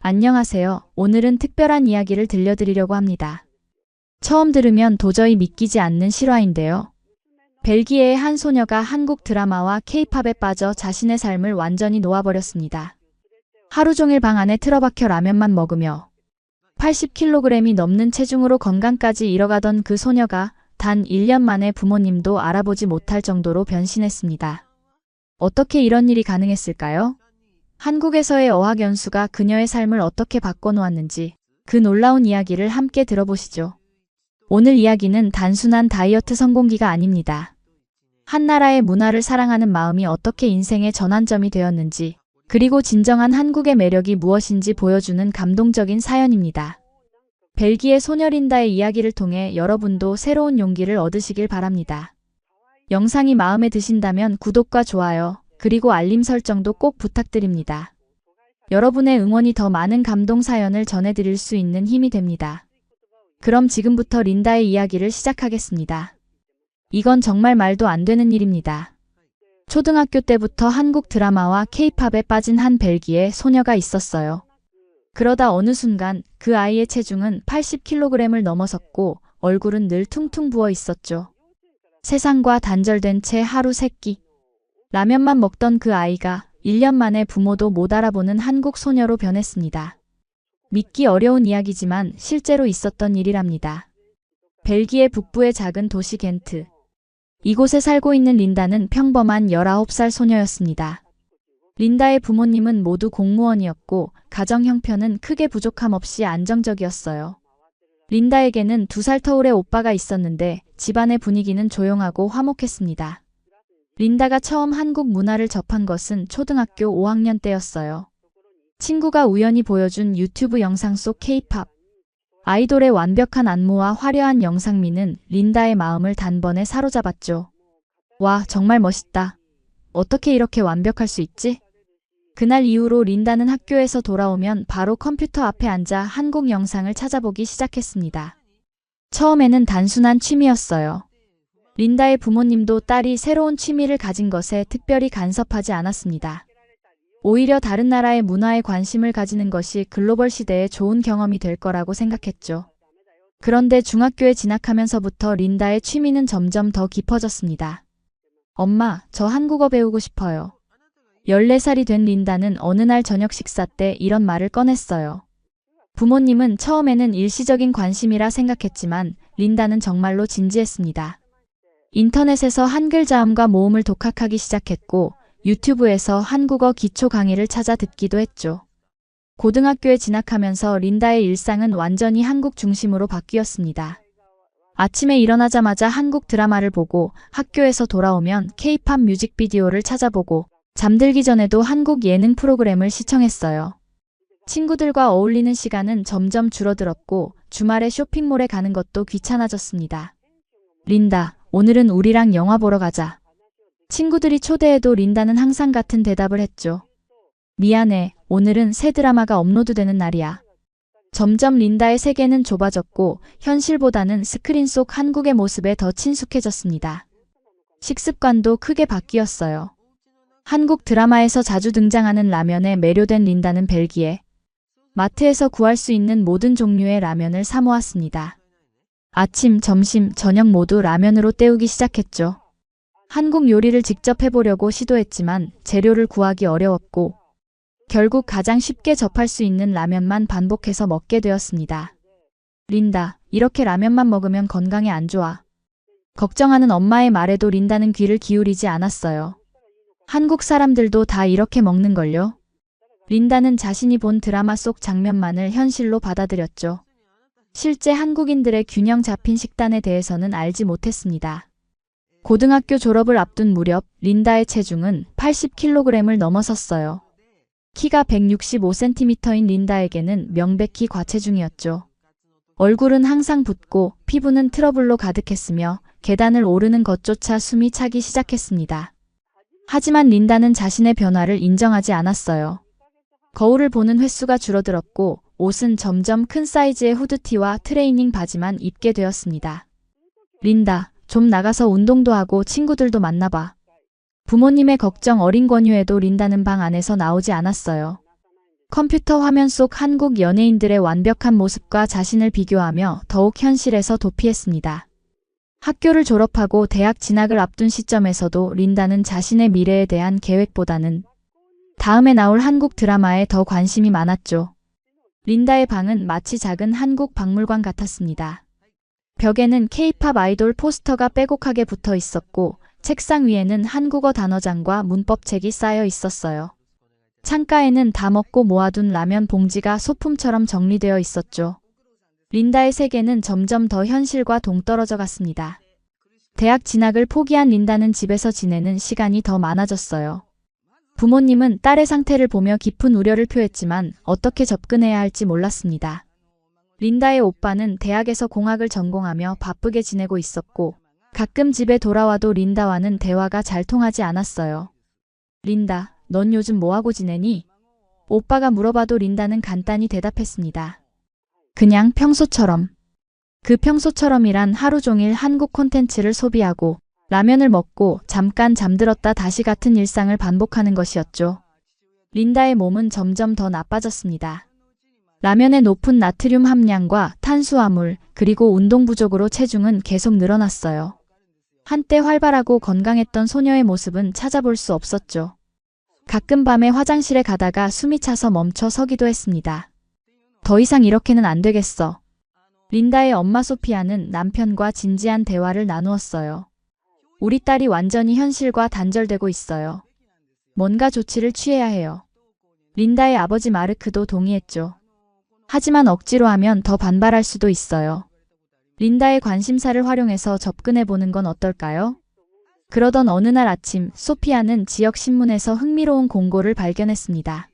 안녕하세요. 오늘은 특별한 이야기를 들려드리려고 합니다. 처음 들으면 도저히 믿기지 않는 실화인데요. 벨기에의 한 소녀가 한국 드라마와 케이팝에 빠져 자신의 삶을 완전히 놓아버렸습니다. 하루 종일 방 안에 틀어박혀 라면만 먹으며 80kg이 넘는 체중으로 건강까지 잃어가던 그 소녀가 단 1년 만에 부모님도 알아보지 못할 정도로 변신했습니다. 어떻게 이런 일이 가능했을까요? 한국에서의 어학연수가 그녀의 삶을 어떻게 바꿔놓았는지 그 놀라운 이야기를 함께 들어보시죠. 오늘 이야기는 단순한 다이어트 성공기가 아닙니다. 한 나라의 문화를 사랑하는 마음이 어떻게 인생의 전환점이 되었는지, 그리고 진정한 한국의 매력이 무엇인지 보여주는 감동적인 사연입니다. 벨기에 소녀 린다의 이야기를 통해 여러분도 새로운 용기를 얻으시길 바랍니다. 영상이 마음에 드신다면 구독과 좋아요, 그리고 알림 설정도 꼭 부탁드립니다. 여러분의 응원이 더 많은 감동 사연을 전해드릴 수 있는 힘이 됩니다. 그럼 지금부터 린다의 이야기를 시작하겠습니다. 이건 정말 말도 안 되는 일입니다. 초등학교 때부터 한국 드라마와 케이팝에 빠진 한 벨기에 소녀가 있었어요. 그러다 어느 순간 그 아이의 체중은 80kg을 넘어섰고 얼굴은 늘 퉁퉁 부어 있었죠. 세상과 단절된 채 하루 세끼 라면만 먹던 그 아이가 1년 만에 부모도 못 알아보는 한국 소녀로 변했습니다. 믿기 어려운 이야기지만 실제로 있었던 일이랍니다. 벨기에 북부의 작은 도시 겐트. 이곳에 살고 있는 린다는 평범한 19살 소녀였습니다. 린다의 부모님은 모두 공무원이었고 가정 형편은 크게 부족함 없이 안정적이었어요. 린다에게는 2살 터울의 오빠가 있었는데 집안의 분위기는 조용하고 화목했습니다. 린다가 처음 한국 문화를 접한 것은 초등학교 5학년 때였어요. 친구가 우연히 보여준 유튜브 영상 속 케이팝 아이돌의 완벽한 안무와 화려한 영상미는 린다의 마음을 단번에 사로잡았죠. 와, 정말 멋있다. 어떻게 이렇게 완벽할 수 있지? 그날 이후로 린다는 학교에서 돌아오면 바로 컴퓨터 앞에 앉아 한국 영상을 찾아보기 시작했습니다. 처음에는 단순한 취미였어요. 린다의 부모님도 딸이 새로운 취미를 가진 것에 특별히 간섭하지 않았습니다. 오히려 다른 나라의 문화에 관심을 가지는 것이 글로벌 시대에 좋은 경험이 될 거라고 생각했죠. 그런데 중학교에 진학하면서부터 린다의 취미는 점점 더 깊어졌습니다. 엄마, 저 한국어 배우고 싶어요. 14살이 된 린다는 어느 날 저녁 식사 때 이런 말을 꺼냈어요. 부모님은 처음에는 일시적인 관심이라 생각했지만 린다는 정말로 진지했습니다. 인터넷에서 한글 자음과 모음을 독학하기 시작했고 유튜브에서 한국어 기초 강의를 찾아 듣기도 했죠. 고등학교에 진학하면서 린다의 일상은 완전히 한국 중심으로 바뀌었습니다. 아침에 일어나자마자 한국 드라마를 보고 학교에서 돌아오면 케이팝 뮤직비디오를 찾아보고 잠들기 전에도 한국 예능 프로그램을 시청했어요. 친구들과 어울리는 시간은 점점 줄어들었고 주말에 쇼핑몰에 가는 것도 귀찮아졌습니다. 린다, 오늘은 우리랑 영화 보러 가자. 친구들이 초대해도 린다는 항상 같은 대답을 했죠. 미안해, 오늘은 새 드라마가 업로드되는 날이야. 점점 린다의 세계는 좁아졌고 현실보다는 스크린 속 한국의 모습에 더 친숙해졌습니다. 식습관도 크게 바뀌었어요. 한국 드라마에서 자주 등장하는 라면에 매료된 린다는 벨기에 마트에서 구할 수 있는 모든 종류의 라면을 사 모았습니다. 아침, 점심, 저녁 모두 라면으로 때우기 시작했죠. 한국 요리를 직접 해보려고 시도했지만 재료를 구하기 어려웠고 결국 가장 쉽게 접할 수 있는 라면만 반복해서 먹게 되었습니다. 린다, 이렇게 라면만 먹으면 건강에 안 좋아. 걱정하는 엄마의 말에도 린다는 귀를 기울이지 않았어요. 한국 사람들도 다 이렇게 먹는걸요? 린다는 자신이 본 드라마 속 장면만을 현실로 받아들였죠. 실제 한국인들의 균형 잡힌 식단에 대해서는 알지 못했습니다. 고등학교 졸업을 앞둔 무렵 린다의 체중은 80kg을 넘어섰어요. 키가 165cm인 린다에게는 명백히 과체중이었죠. 얼굴은 항상 붓고 피부는 트러블로 가득했으며 계단을 오르는 것조차 숨이 차기 시작했습니다. 하지만 린다는 자신의 변화를 인정하지 않았어요. 거울을 보는 횟수가 줄어들었고 옷은 점점 큰 사이즈의 후드티와 트레이닝 바지만 입게 되었습니다. 린다, 좀 나가서 운동도 하고 친구들도 만나봐. 부모님의 걱정 어린 권유에도 린다는 방 안에서 나오지 않았어요. 컴퓨터 화면 속 한국 연예인들의 완벽한 모습과 자신을 비교하며 더욱 현실에서 도피했습니다. 학교를 졸업하고 대학 진학을 앞둔 시점에서도 린다는 자신의 미래에 대한 계획보다는 다음에 나올 한국 드라마에 더 관심이 많았죠. 린다의 방은 마치 작은 한국 박물관 같았습니다. 벽에는 K-팝 아이돌 포스터가 빼곡하게 붙어 있었고 책상 위에는 한국어 단어장과 문법책이 쌓여 있었어요. 창가에는 다 먹고 모아둔 라면 봉지가 소품처럼 정리되어 있었죠. 린다의 세계는 점점 더 현실과 동떨어져 갔습니다. 대학 진학을 포기한 린다는 집에서 지내는 시간이 더 많아졌어요. 부모님은 딸의 상태를 보며 깊은 우려를 표했지만 어떻게 접근해야 할지 몰랐습니다. 린다의 오빠는 대학에서 공학을 전공하며 바쁘게 지내고 있었고 가끔 집에 돌아와도 린다와는 대화가 잘 통하지 않았어요. 린다, 넌 요즘 뭐하고 지내니? 오빠가 물어봐도 린다는 간단히 대답했습니다. 그냥 평소처럼. 그 평소처럼이란 하루 종일 한국 콘텐츠를 소비하고 라면을 먹고 잠깐 잠들었다 다시 같은 일상을 반복하는 것이었죠. 린다의 몸은 점점 더 나빠졌습니다. 라면의 높은 나트륨 함량과 탄수화물, 그리고 운동 부족으로 체중은 계속 늘어났어요. 한때 활발하고 건강했던 소녀의 모습은 찾아볼 수 없었죠. 가끔 밤에 화장실에 가다가 숨이 차서 멈춰 서기도 했습니다. 더 이상 이렇게는 안 되겠어. 린다의 엄마 소피아는 남편과 진지한 대화를 나누었어요. 우리 딸이 완전히 현실과 단절되고 있어요. 뭔가 조치를 취해야 해요. 린다의 아버지 마르크도 동의했죠. 하지만 억지로 하면 더 반발할 수도 있어요. 린다의 관심사를 활용해서 접근해보는 건 어떨까요? 그러던 어느 날 아침, 소피아는 지역 신문에서 흥미로운 공고를 발견했습니다.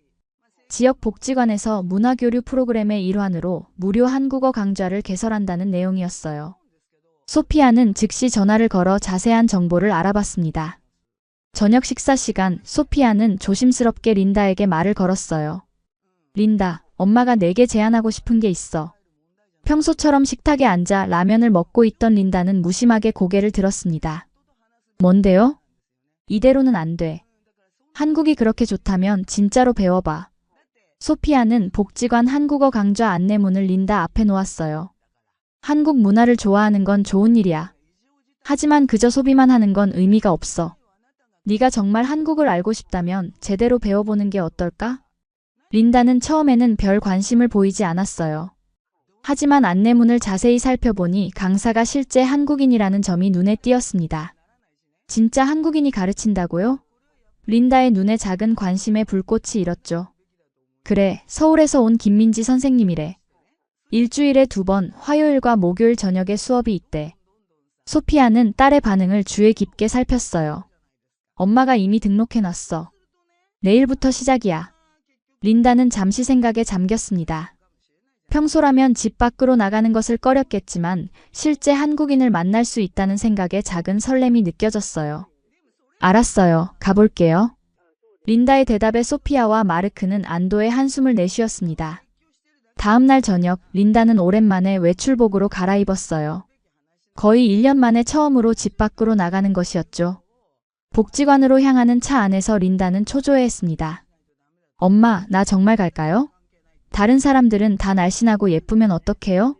지역 복지관에서 문화교류 프로그램의 일환으로 무료 한국어 강좌를 개설한다는 내용이었어요. 소피아는 즉시 전화를 걸어 자세한 정보를 알아봤습니다. 저녁 식사 시간, 소피아는 조심스럽게 린다에게 말을 걸었어요. 린다, 엄마가 내게 제안하고 싶은 게 있어. 평소처럼 식탁에 앉아 라면을 먹고 있던 린다는 무심하게 고개를 들었습니다. 뭔데요? 이대로는 안 돼. 한국이 그렇게 좋다면 진짜로 배워봐. 소피아는 복지관 한국어 강좌 안내문을 린다 앞에 놓았어요. 한국 문화를 좋아하는 건 좋은 일이야. 하지만 그저 소비만 하는 건 의미가 없어. 네가 정말 한국을 알고 싶다면 제대로 배워보는 게 어떨까? 린다는 처음에는 별 관심을 보이지 않았어요. 하지만 안내문을 자세히 살펴보니 강사가 실제 한국인이라는 점이 눈에 띄었습니다. 진짜 한국인이 가르친다고요? 린다의 눈에 작은 관심의 불꽃이 일었죠. 그래, 서울에서 온 김민지 선생님이래. 일주일에 2번, 화요일과 목요일 저녁에 수업이 있대. 소피아는 딸의 반응을 주의 깊게 살폈어요. 엄마가 이미 등록해놨어. 내일부터 시작이야. 린다는 잠시 생각에 잠겼습니다. 평소라면 집 밖으로 나가는 것을 꺼렸겠지만 실제 한국인을 만날 수 있다는 생각에 작은 설렘이 느껴졌어요. 알았어요. 가볼게요. 린다의 대답에 소피아와 마르크는 안도의 한숨을 내쉬었습니다. 다음 날 저녁, 린다는 오랜만에 외출복으로 갈아입었어요. 거의 1년 만에 처음으로 집 밖으로 나가는 것이었죠. 복지관으로 향하는 차 안에서 린다는 초조해했습니다. 엄마, 나 정말 갈까요? 다른 사람들은 다 날씬하고 예쁘면 어떡해요?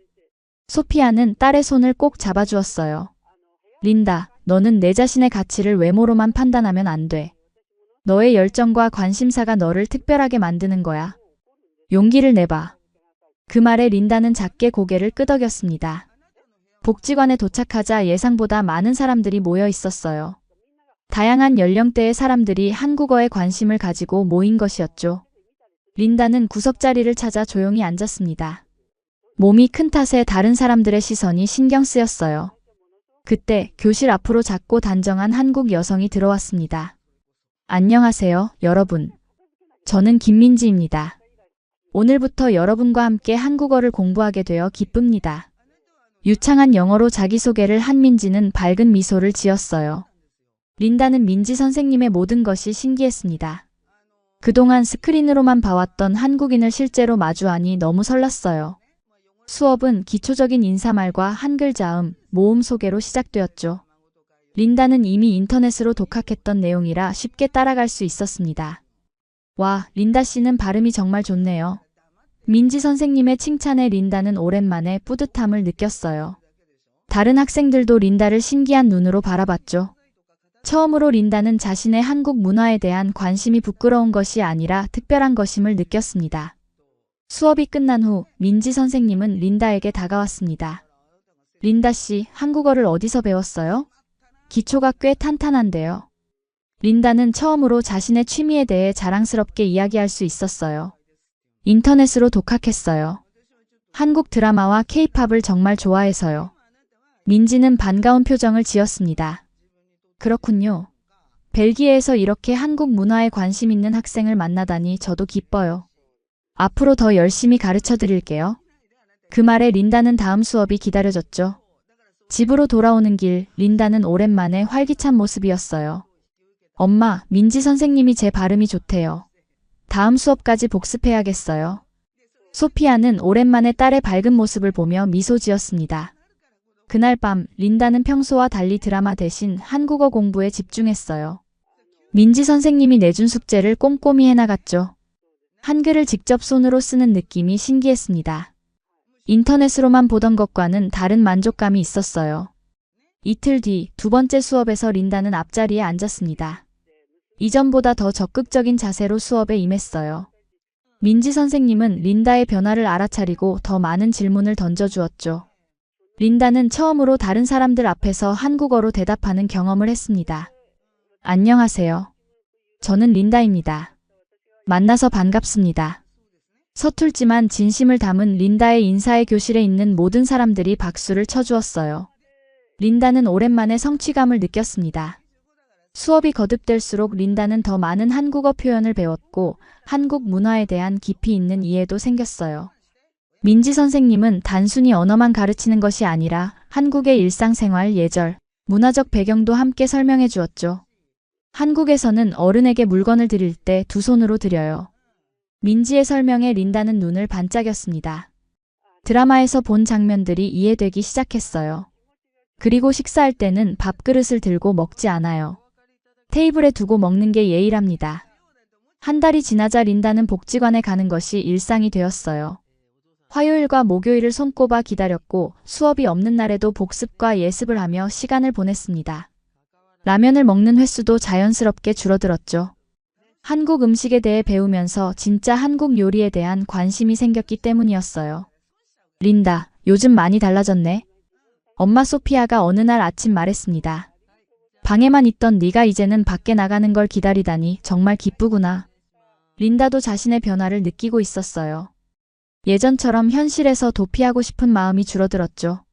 소피아는 딸의 손을 꼭 잡아주었어요. 린다, 너는 내 자신의 가치를 외모로만 판단하면 안 돼. 너의 열정과 관심사가 너를 특별하게 만드는 거야. 용기를 내봐. 그 말에 린다는 작게 고개를 끄덕였습니다. 복지관에 도착하자 예상보다 많은 사람들이 모여 있었어요. 다양한 연령대의 사람들이 한국어에 관심을 가지고 모인 것이었죠. 린다는 구석자리를 찾아 조용히 앉았습니다. 몸이 큰 탓에 다른 사람들의 시선이 신경 쓰였어요. 그때 교실 앞으로 작고 단정한 한국 여성이 들어왔습니다. 안녕하세요, 여러분. 저는 김민지입니다. 오늘부터 여러분과 함께 한국어를 공부하게 되어 기쁩니다. 유창한 영어로 자기소개를 한 민지는 밝은 미소를 지었어요. 린다는 민지 선생님의 모든 것이 신기했습니다. 그동안 스크린으로만 봐왔던 한국인을 실제로 마주하니 너무 설렜어요. 수업은 기초적인 인사말과 한글 자음, 모음 소개로 시작되었죠. 린다는 이미 인터넷으로 독학했던 내용이라 쉽게 따라갈 수 있었습니다. 와, 린다 씨는 발음이 정말 좋네요. 민지 선생님의 칭찬에 린다는 오랜만에 뿌듯함을 느꼈어요. 다른 학생들도 린다를 신기한 눈으로 바라봤죠. 처음으로 린다는 자신의 한국 문화에 대한 관심이 부끄러운 것이 아니라 특별한 것임을 느꼈습니다. 수업이 끝난 후 민지 선생님은 린다에게 다가왔습니다. 린다 씨, 한국어를 어디서 배웠어요? 기초가 꽤 탄탄한데요. 린다는 처음으로 자신의 취미에 대해 자랑스럽게 이야기할 수 있었어요. 인터넷으로 독학했어요. 한국 드라마와 케이팝을 정말 좋아해서요. 민지는 반가운 표정을 지었습니다. 그렇군요. 벨기에에서 이렇게 한국 문화에 관심 있는 학생을 만나다니 저도 기뻐요. 앞으로 더 열심히 가르쳐 드릴게요. 그 말에 린다는 다음 수업이 기다려졌죠. 집으로 돌아오는 길, 린다는 오랜만에 활기찬 모습이었어요. 엄마, 민지 선생님이 제 발음이 좋대요. 다음 수업까지 복습해야겠어요. 소피아는 오랜만에 딸의 밝은 모습을 보며 미소 지었습니다. 그날 밤, 린다는 평소와 달리 드라마 대신 한국어 공부에 집중했어요. 민지 선생님이 내준 숙제를 꼼꼼히 해나갔죠. 한글을 직접 손으로 쓰는 느낌이 신기했습니다. 인터넷으로만 보던 것과는 다른 만족감이 있었어요. 이틀 뒤 두 번째 수업에서 린다는 앞자리에 앉았습니다. 이전보다 더 적극적인 자세로 수업에 임했어요. 민지 선생님은 린다의 변화를 알아차리고 더 많은 질문을 던져주었죠. 린다는 처음으로 다른 사람들 앞에서 한국어로 대답하는 경험을 했습니다. 안녕하세요. 저는 린다입니다. 만나서 반갑습니다. 서툴지만 진심을 담은 린다의 인사에 교실에 있는 모든 사람들이 박수를 쳐주었어요. 린다는 오랜만에 성취감을 느꼈습니다. 수업이 거듭될수록 린다는 더 많은 한국어 표현을 배웠고 한국 문화에 대한 깊이 있는 이해도 생겼어요. 민지 선생님은 단순히 언어만 가르치는 것이 아니라 한국의 일상생활, 예절, 문화적 배경도 함께 설명해 주었죠. 한국에서는 어른에게 물건을 드릴 때 두 손으로 드려요. 민지의 설명에 린다는 눈을 반짝였습니다. 드라마에서 본 장면들이 이해되기 시작했어요. 그리고 식사할 때는 밥그릇을 들고 먹지 않아요. 테이블에 두고 먹는 게 예의랍니다. 한 달이 지나자 린다는 복지관에 가는 것이 일상이 되었어요. 화요일과 목요일을 손꼽아 기다렸고 수업이 없는 날에도 복습과 예습을 하며 시간을 보냈습니다. 라면을 먹는 횟수도 자연스럽게 줄어들었죠. 한국 음식에 대해 배우면서 진짜 한국 요리에 대한 관심이 생겼기 때문이었어요. 린다, 요즘 많이 달라졌네. 엄마 소피아가 어느 날 아침 말했습니다. 방에만 있던 네가 이제는 밖에 나가는 걸 기다리다니 정말 기쁘구나. 린다도 자신의 변화를 느끼고 있었어요. 예전처럼 현실에서 도피하고 싶은 마음이 줄어들었죠.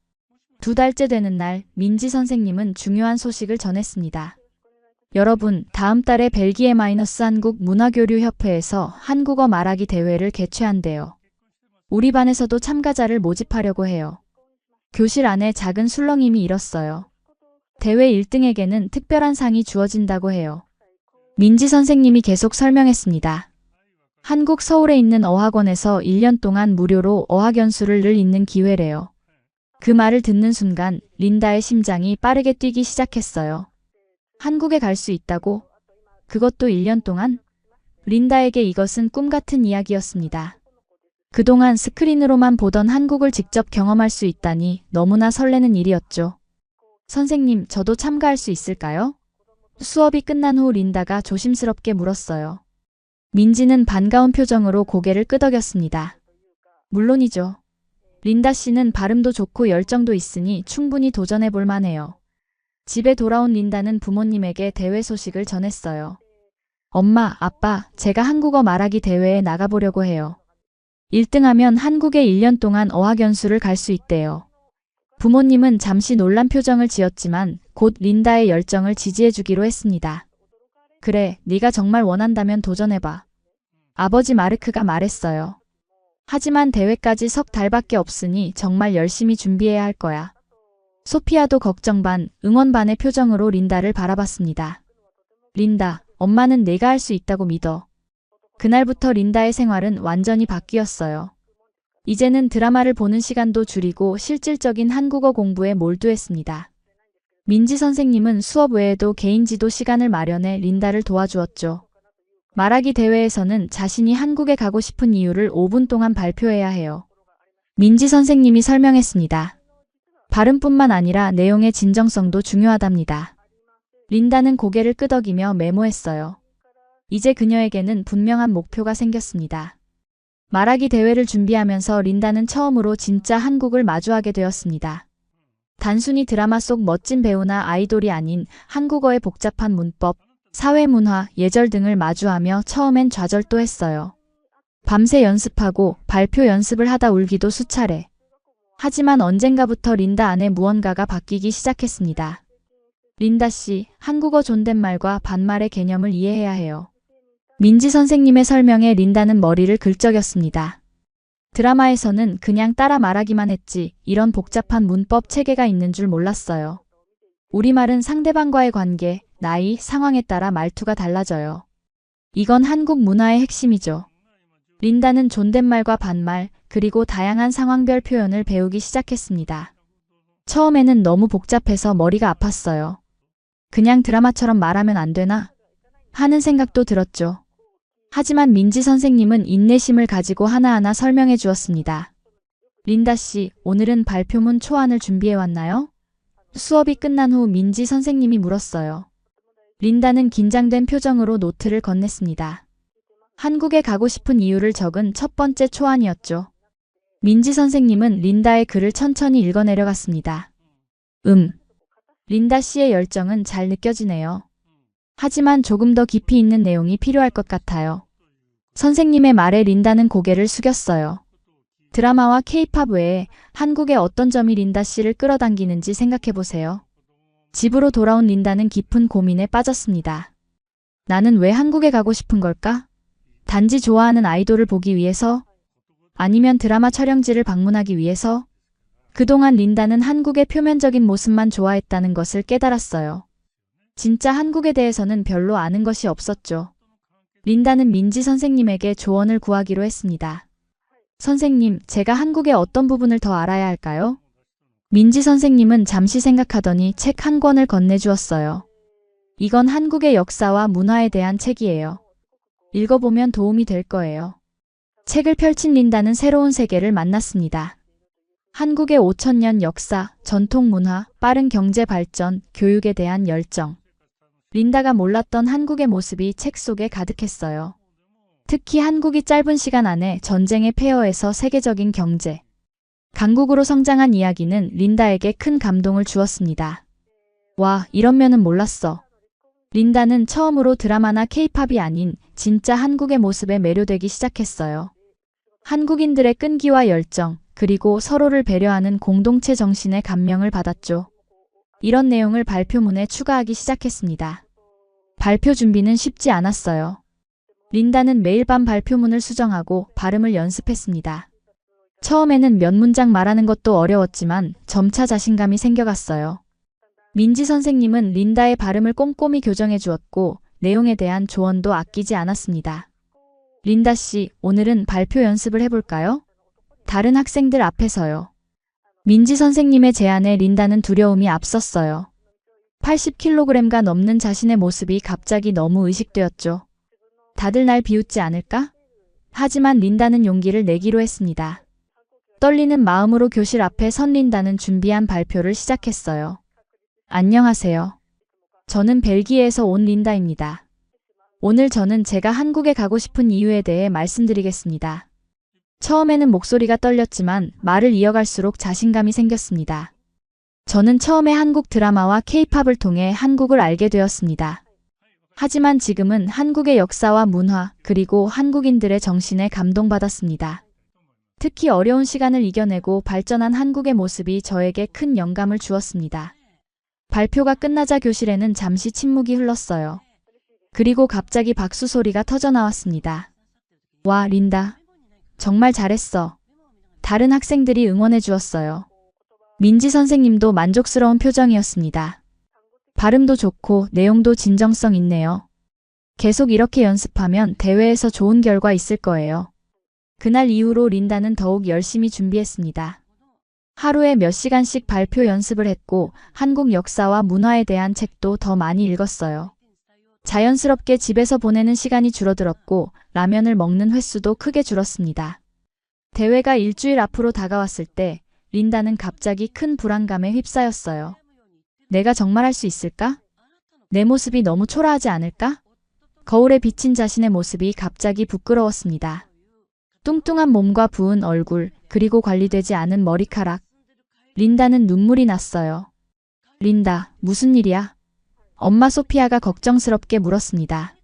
두 달째 되는 날, 민지 선생님은 중요한 소식을 전했습니다. 여러분, 다음 달에 벨기에 한국 문화교류협회에서 한국어 말하기 대회를 개최한대요. 우리 반에서도 참가자를 모집하려고 해요. 교실 안에 작은 술렁임이 일었어요. 대회 1등에게는 특별한 상이 주어진다고 해요. 민지 선생님이 계속 설명했습니다. 한국 서울에 있는 어학원에서 1년 동안 무료로 어학연수를 늘 있는 기회래요. 그 말을 듣는 순간 린다의 심장이 빠르게 뛰기 시작했어요. 한국에 갈 수 있다고? 그것도 1년 동안? 린다에게 이것은 꿈 같은 이야기였습니다. 그동안 스크린으로만 보던 한국을 직접 경험할 수 있다니 너무나 설레는 일이었죠. 선생님, 저도 참가할 수 있을까요? 수업이 끝난 후 린다가 조심스럽게 물었어요. 민지는 반가운 표정으로 고개를 끄덕였습니다. 물론이죠. 린다 씨는 발음도 좋고 열정도 있으니 충분히 도전해 볼 만해요. 집에 돌아온 린다는 부모님에게 대회 소식을 전했어요. 엄마, 아빠, 제가 한국어 말하기 대회에 나가보려고 해요. 1등하면 한국에 1년 동안 어학연수를 갈 수 있대요. 부모님은 잠시 놀란 표정을 지었지만 곧 린다의 열정을 지지해주기로 했습니다. 그래, 네가 정말 원한다면 도전해봐. 아버지 마르크가 말했어요. 하지만 대회까지 석 달밖에 없으니 정말 열심히 준비해야 할 거야. 소피아도 걱정 반, 응원 반의 표정으로 린다를 바라봤습니다. 린다, 엄마는 내가 할 수 있다고 믿어. 그날부터 린다의 생활은 완전히 바뀌었어요. 이제는 드라마를 보는 시간도 줄이고 실질적인 한국어 공부에 몰두했습니다. 민지 선생님은 수업 외에도 개인 지도 시간을 마련해 린다를 도와주었죠. 말하기 대회에서는 자신이 한국에 가고 싶은 이유를 5분 동안 발표해야 해요. 민지 선생님이 설명했습니다. 발음뿐만 아니라 내용의 진정성도 중요하답니다. 린다는 고개를 끄덕이며 메모했어요. 이제 그녀에게는 분명한 목표가 생겼습니다. 말하기 대회를 준비하면서 린다는 처음으로 진짜 한국을 마주하게 되었습니다. 단순히 드라마 속 멋진 배우나 아이돌이 아닌 한국어의 복잡한 문법, 사회문화, 예절 등을 마주하며 처음엔 좌절도 했어요. 밤새 연습하고 발표 연습을 하다 울기도 수차례. 하지만 언젠가부터 린다 안에 무언가가 바뀌기 시작했습니다. 린다 씨, 한국어 존댓말과 반말의 개념을 이해해야 해요. 민지 선생님의 설명에 린다는 머리를 긁적였습니다. 드라마에서는 그냥 따라 말하기만 했지 이런 복잡한 문법 체계가 있는 줄 몰랐어요. 우리말은 상대방과의 관계, 나이, 상황에 따라 말투가 달라져요. 이건 한국 문화의 핵심이죠. 린다는 존댓말과 반말, 그리고 다양한 상황별 표현을 배우기 시작했습니다. 처음에는 너무 복잡해서 머리가 아팠어요. 그냥 드라마처럼 말하면 안 되나? 하는 생각도 들었죠. 하지만 민지 선생님은 인내심을 가지고 하나하나 설명해 주었습니다. 린다 씨, 오늘은 발표문 초안을 준비해 왔나요? 수업이 끝난 후 민지 선생님이 물었어요. 린다는 긴장된 표정으로 노트를 건넸습니다. 한국에 가고 싶은 이유를 적은 첫 번째 초안이었죠. 민지 선생님은 린다의 글을 천천히 읽어내려갔습니다. 린다 씨의 열정은 잘 느껴지네요. 하지만 조금 더 깊이 있는 내용이 필요할 것 같아요. 선생님의 말에 린다는 고개를 숙였어요. 드라마와 케이팝 외에 한국의 어떤 점이 린다 씨를 끌어당기는지 생각해보세요. 집으로 돌아온 린다는 깊은 고민에 빠졌습니다. 나는 왜 한국에 가고 싶은 걸까? 단지 좋아하는 아이돌을 보기 위해서? 아니면 드라마 촬영지를 방문하기 위해서? 그동안 린다는 한국의 표면적인 모습만 좋아했다는 것을 깨달았어요. 진짜 한국에 대해서는 별로 아는 것이 없었죠. 린다는 민지 선생님에게 조언을 구하기로 했습니다. 선생님, 제가 한국의 어떤 부분을 더 알아야 할까요? 민지 선생님은 잠시 생각하더니 책 한 권을 건네주었어요. 이건 한국의 역사와 문화에 대한 책이에요. 읽어보면 도움이 될 거예요. 책을 펼친 린다는 새로운 세계를 만났습니다. 한국의 5,000년 역사, 전통 문화, 빠른 경제 발전, 교육에 대한 열정. 린다가 몰랐던 한국의 모습이 책 속에 가득했어요. 특히 한국이 짧은 시간 안에 전쟁의 폐허에서 세계적인 경제, 강국으로 성장한 이야기는 린다에게 큰 감동을 주었습니다. 와, 이런 면은 몰랐어. 린다는 처음으로 드라마나 케이팝이 아닌 진짜 한국의 모습에 매료되기 시작했어요. 한국인들의 끈기와 열정, 그리고 서로를 배려하는 공동체 정신에 감명을 받았죠. 이런 내용을 발표문에 추가하기 시작했습니다. 발표 준비는 쉽지 않았어요. 린다는 매일 밤 발표문을 수정하고 발음을 연습했습니다. 처음에는 몇 문장 말하는 것도 어려웠지만 점차 자신감이 생겨갔어요. 민지 선생님은 린다의 발음을 꼼꼼히 교정해 주었고 내용에 대한 조언도 아끼지 않았습니다. 린다 씨, 오늘은 발표 연습을 해볼까요? 다른 학생들 앞에서요. 민지 선생님의 제안에 린다는 두려움이 앞섰어요. 80kg가 넘는 자신의 모습이 갑자기 너무 의식되었죠. 다들 날 비웃지 않을까? 하지만 린다는 용기를 내기로 했습니다. 떨리는 마음으로 교실 앞에 선 린다는 준비한 발표를 시작했어요. 안녕하세요. 저는 벨기에에서 온 린다입니다. 오늘 저는 제가 한국에 가고 싶은 이유에 대해 말씀드리겠습니다. 처음에는 목소리가 떨렸지만 말을 이어갈수록 자신감이 생겼습니다. 저는 처음에 한국 드라마와 케이팝을 통해 한국을 알게 되었습니다. 하지만 지금은 한국의 역사와 문화, 그리고 한국인들의 정신에 감동받았습니다. 특히 어려운 시간을 이겨내고 발전한 한국의 모습이 저에게 큰 영감을 주었습니다. 발표가 끝나자 교실에는 잠시 침묵이 흘렀어요. 그리고 갑자기 박수 소리가 터져나왔습니다. 와, 린다. 정말 잘했어. 다른 학생들이 응원해 주었어요. 민지 선생님도 만족스러운 표정이었습니다. 발음도 좋고 내용도 진정성 있네요. 계속 이렇게 연습하면 대회에서 좋은 결과 있을 거예요. 그날 이후로 린다는 더욱 열심히 준비했습니다. 하루에 몇 시간씩 발표 연습을 했고 한국 역사와 문화에 대한 책도 더 많이 읽었어요. 자연스럽게 집에서 보내는 시간이 줄어들었고 라면을 먹는 횟수도 크게 줄었습니다. 대회가 일주일 앞으로 다가왔을 때 린다는 갑자기 큰 불안감에 휩싸였어요. 내가 정말 할 수 있을까? 내 모습이 너무 초라하지 않을까? 거울에 비친 자신의 모습이 갑자기 부끄러웠습니다. 뚱뚱한 몸과 부은 얼굴, 그리고 관리되지 않은 머리카락. 린다는 눈물이 났어요. 린다, 무슨 일이야? 엄마 소피아가 걱정스럽게 물었습니다.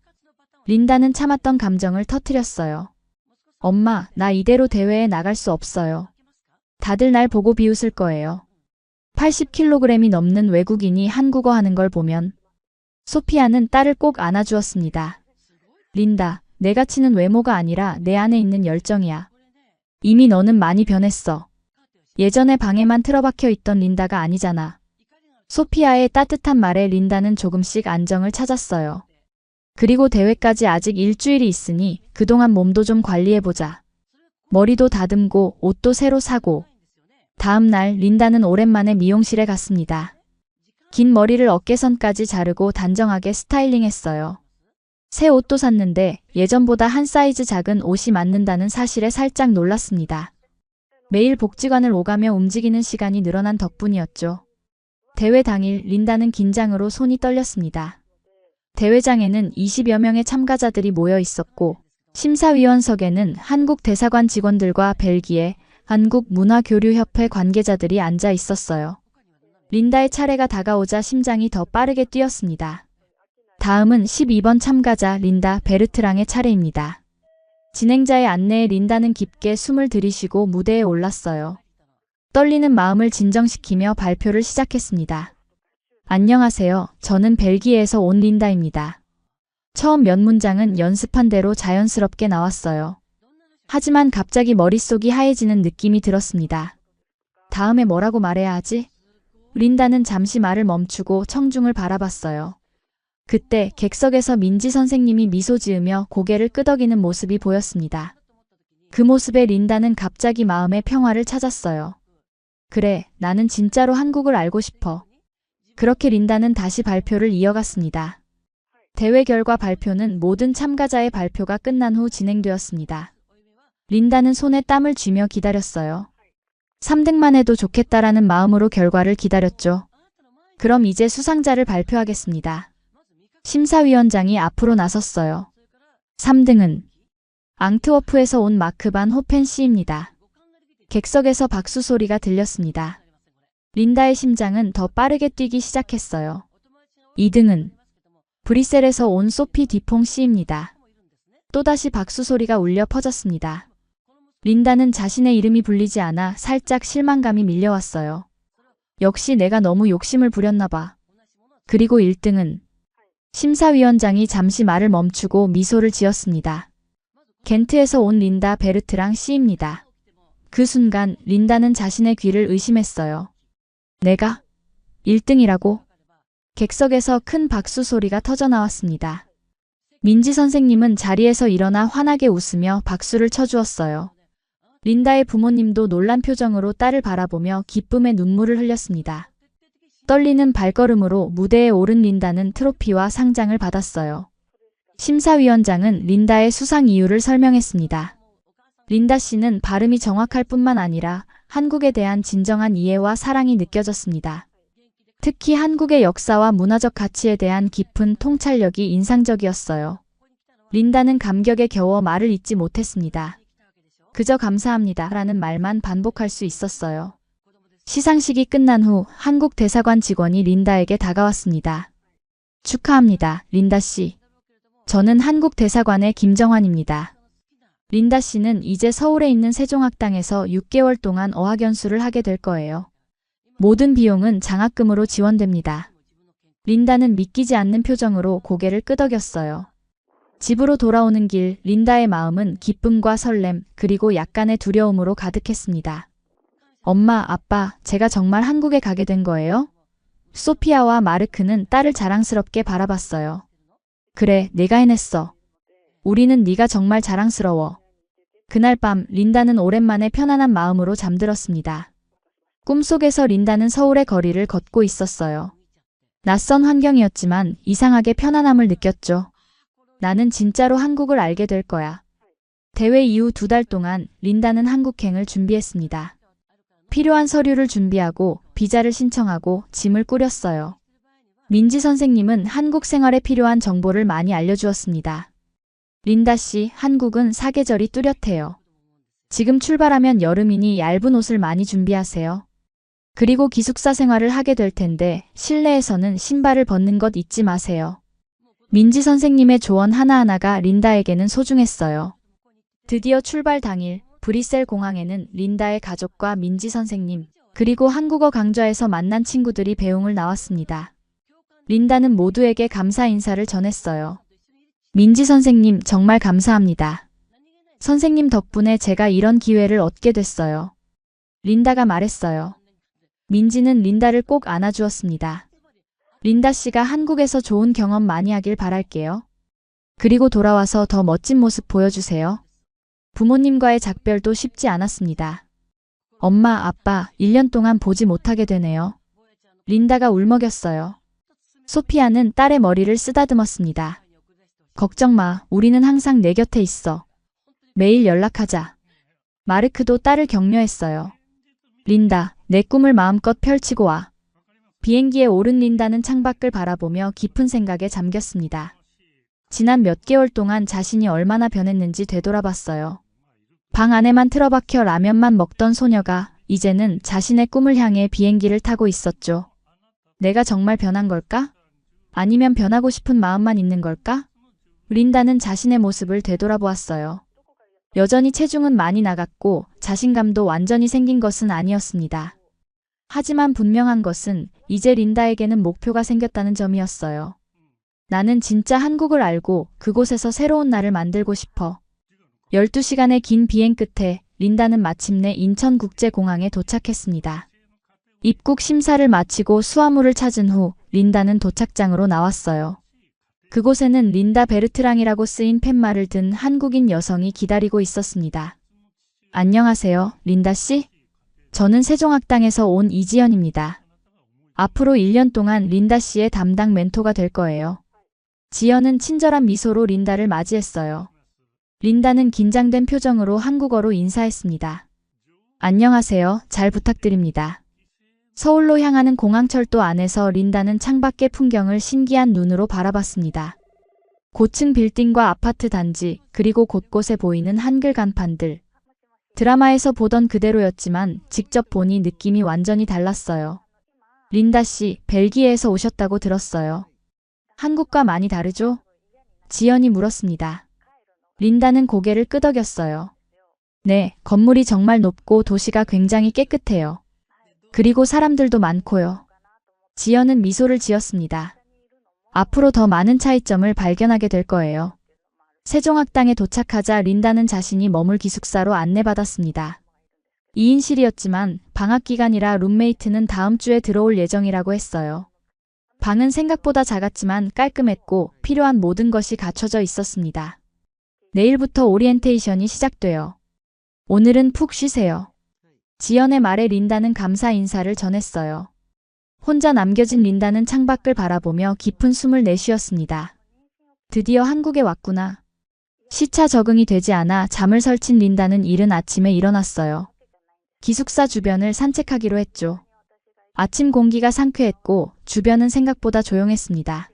린다는 참았던 감정을 터뜨렸어요. 엄마, 나 이대로 대회에 나갈 수 없어요. 다들 날 보고 비웃을 거예요. 80kg이 넘는 외국인이 한국어 하는 걸 보면. 소피아는 딸을 꼭 안아주었습니다. 린다, 내가 치는 외모가 아니라 내 안에 있는 열정이야. 이미 너는 많이 변했어. 예전에 방에만 틀어박혀 있던 린다가 아니잖아. 소피아의 따뜻한 말에 린다는 조금씩 안정을 찾았어요. 그리고 대회까지 아직 일주일이 있으니 그동안 몸도 좀 관리해보자. 머리도 다듬고 옷도 새로 사고. 다음 날 린다는 오랜만에 미용실에 갔습니다. 긴 머리를 어깨선까지 자르고 단정하게 스타일링했어요. 새 옷도 샀는데 예전보다 한 사이즈 작은 옷이 맞는다는 사실에 살짝 놀랐습니다. 매일 복지관을 오가며 움직이는 시간이 늘어난 덕분이었죠. 대회 당일 린다는 긴장으로 손이 떨렸습니다. 대회장에는 20여 명의 참가자들이 모여 있었고 심사위원석에는 한국 대사관 직원들과 벨기에 한국문화교류협회 관계자들이 앉아 있었어요. 린다의 차례가 다가오자 심장이 더 빠르게 뛰었습니다. 다음은 12번 참가자 린다 베르트랑의 차례입니다. 진행자의 안내에 린다는 깊게 숨을 들이쉬고 무대에 올랐어요. 떨리는 마음을 진정시키며 발표를 시작했습니다. 안녕하세요. 저는 벨기에에서 온 린다입니다. 처음 몇 문장은 연습한 대로 자연스럽게 나왔어요. 하지만 갑자기 머릿속이 하얘지는 느낌이 들었습니다. 다음에 뭐라고 말해야 하지? 린다는 잠시 말을 멈추고 청중을 바라봤어요. 그때 객석에서 민지 선생님이 미소 지으며 고개를 끄덕이는 모습이 보였습니다. 그 모습에 린다는 갑자기 마음의 평화를 찾았어요. 그래, 나는 진짜로 한국을 알고 싶어. 그렇게 린다는 다시 발표를 이어갔습니다. 대회 결과 발표는 모든 참가자의 발표가 끝난 후 진행되었습니다. 린다는 손에 땀을 쥐며 기다렸어요. 3등만 해도 좋겠다라는 마음으로 결과를 기다렸죠. 그럼 이제 수상자를 발표하겠습니다. 심사위원장이 앞으로 나섰어요. 3등은 앙트워프에서 온 마크 반 호펜 씨입니다. 객석에서 박수 소리가 들렸습니다. 린다의 심장은 더 빠르게 뛰기 시작했어요. 2등은 브뤼셀에서 온 소피 디퐁 씨입니다. 또다시 박수 소리가 울려 퍼졌습니다. 린다는 자신의 이름이 불리지 않아 살짝 실망감이 밀려왔어요. 역시 내가 너무 욕심을 부렸나 봐. 그리고 1등은 심사위원장이 잠시 말을 멈추고 미소를 지었습니다. 겐트에서 온 린다 베르트랑 씨입니다. 그 순간 린다는 자신의 귀를 의심했어요. 내가 1등이라고? 객석에서 큰 박수 소리가 터져나왔습니다. 민지 선생님은 자리에서 일어나 환하게 웃으며 박수를 쳐주었어요. 린다의 부모님도 놀란 표정으로 딸을 바라보며 기쁨의 눈물을 흘렸습니다. 떨리는 발걸음으로 무대에 오른 린다는 트로피와 상장을 받았어요. 심사위원장은 린다의 수상 이유를 설명했습니다. 린다 씨는 발음이 정확할 뿐만 아니라 한국에 대한 진정한 이해와 사랑이 느껴졌습니다. 특히 한국의 역사와 문화적 가치에 대한 깊은 통찰력이 인상적이었어요. 린다는 감격에 겨워 말을 잇지 못했습니다. 그저 감사합니다 라는 말만 반복할 수 있었어요. 시상식이 끝난 후 한국 대사관 직원이 린다에게 다가왔습니다. 축하합니다, 린다 씨. 저는 한국 대사관의 김정환입니다. 린다 씨는 이제 서울에 있는 세종학당에서 6개월 동안 어학연수를 하게 될 거예요. 모든 비용은 장학금으로 지원됩니다. 린다는 믿기지 않는 표정으로 고개를 끄덕였어요. 집으로 돌아오는 길 린다의 마음은 기쁨과 설렘 그리고 약간의 두려움으로 가득했습니다. 엄마, 아빠, 제가 정말 한국에 가게 된 거예요? 소피아와 마르크는 딸을 자랑스럽게 바라봤어요. 그래, 내가 해냈어. 우리는 네가 정말 자랑스러워. 그날 밤 린다는 오랜만에 편안한 마음으로 잠들었습니다. 꿈속에서 린다는 서울의 거리를 걷고 있었어요. 낯선 환경이었지만 이상하게 편안함을 느꼈죠. 나는 진짜로 한국을 알게 될 거야. 대회 이후 2달 동안 린다는 한국행을 준비했습니다. 필요한 서류를 준비하고 비자를 신청하고 짐을 꾸렸어요. 민지 선생님은 한국 생활에 필요한 정보를 많이 알려주었습니다. 린다 씨, 한국은 사계절이 뚜렷해요. 지금 출발하면 여름이니 얇은 옷을 많이 준비하세요. 그리고 기숙사 생활을 하게 될 텐데 실내에서는 신발을 벗는 것 잊지 마세요. 민지 선생님의 조언 하나하나가 린다에게는 소중했어요. 드디어 출발 당일 브뤼셀 공항에는 린다의 가족과 민지 선생님, 그리고 한국어 강좌에서 만난 친구들이 배웅을 나왔습니다. 린다는 모두에게 감사 인사를 전했어요. 민지 선생님 정말 감사합니다. 선생님 덕분에 제가 이런 기회를 얻게 됐어요. 린다가 말했어요. 민지는 린다를 꼭 안아주었습니다. 린다 씨가 한국에서 좋은 경험 많이 하길 바랄게요. 그리고 돌아와서 더 멋진 모습 보여주세요. 부모님과의 작별도 쉽지 않았습니다. 엄마, 아빠, 1년 동안 보지 못하게 되네요. 린다가 울먹였어요. 소피아는 딸의 머리를 쓰다듬었습니다. 걱정 마, 우리는 항상 내 곁에 있어. 매일 연락하자. 마르크도 딸을 격려했어요. 린다, 내 꿈을 마음껏 펼치고 와. 비행기에 오른 린다는 창밖을 바라보며 깊은 생각에 잠겼습니다. 지난 몇 개월 동안 자신이 얼마나 변했는지 되돌아봤어요. 방 안에만 틀어박혀 라면만 먹던 소녀가 이제는 자신의 꿈을 향해 비행기를 타고 있었죠. 내가 정말 변한 걸까? 아니면 변하고 싶은 마음만 있는 걸까? 린다는 자신의 모습을 되돌아보았어요. 여전히 체중은 많이 나갔고 자신감도 완전히 생긴 것은 아니었습니다. 하지만 분명한 것은 이제 린다에게는 목표가 생겼다는 점이었어요. 나는 진짜 한국을 알고 그곳에서 새로운 나를 만들고 싶어. 12시간의 긴 비행 끝에 린다는 마침내 인천국제공항에 도착했습니다. 입국 심사를 마치고 수화물을 찾은 후 린다는 도착장으로 나왔어요. 그곳에는 린다 베르트랑이라고 쓰인 팻말을 든 한국인 여성이 기다리고 있었습니다. 안녕하세요, 린다 씨? 저는 세종학당에서 온 이지연입니다. 앞으로 1년 동안 린다 씨의 담당 멘토가 될 거예요. 지연은 친절한 미소로 린다를 맞이했어요. 린다는 긴장된 표정으로 한국어로 인사했습니다. 안녕하세요, 잘 부탁드립니다. 서울로 향하는 공항철도 안에서 린다는 창밖의 풍경을 신기한 눈으로 바라봤습니다. 고층 빌딩과 아파트 단지, 그리고 곳곳에 보이는 한글 간판들. 드라마에서 보던 그대로였지만 직접 보니 느낌이 완전히 달랐어요. 린다 씨, 벨기에에서 오셨다고 들었어요. 한국과 많이 다르죠? 지연이 물었습니다. 린다는 고개를 끄덕였어요. 네, 건물이 정말 높고 도시가 굉장히 깨끗해요. 그리고 사람들도 많고요. 지연은 미소를 지었습니다. 앞으로 더 많은 차이점을 발견하게 될 거예요. 세종학당에 도착하자 린다는 자신이 머물 기숙사로 안내받았습니다. 2인실이었지만 방학 기간이라 룸메이트는 다음 주에 들어올 예정이라고 했어요. 방은 생각보다 작았지만 깔끔했고 필요한 모든 것이 갖춰져 있었습니다. 내일부터 오리엔테이션이 시작돼요. 오늘은 푹 쉬세요. 지연의 말에 린다는 감사 인사를 전했어요. 혼자 남겨진 린다는 창밖을 바라보며 깊은 숨을 내쉬었습니다. 드디어 한국에 왔구나. 시차 적응이 되지 않아 잠을 설친 린다는 이른 아침에 일어났어요. 기숙사 주변을 산책하기로 했죠. 아침 공기가 상쾌했고 주변은 생각보다 조용했습니다.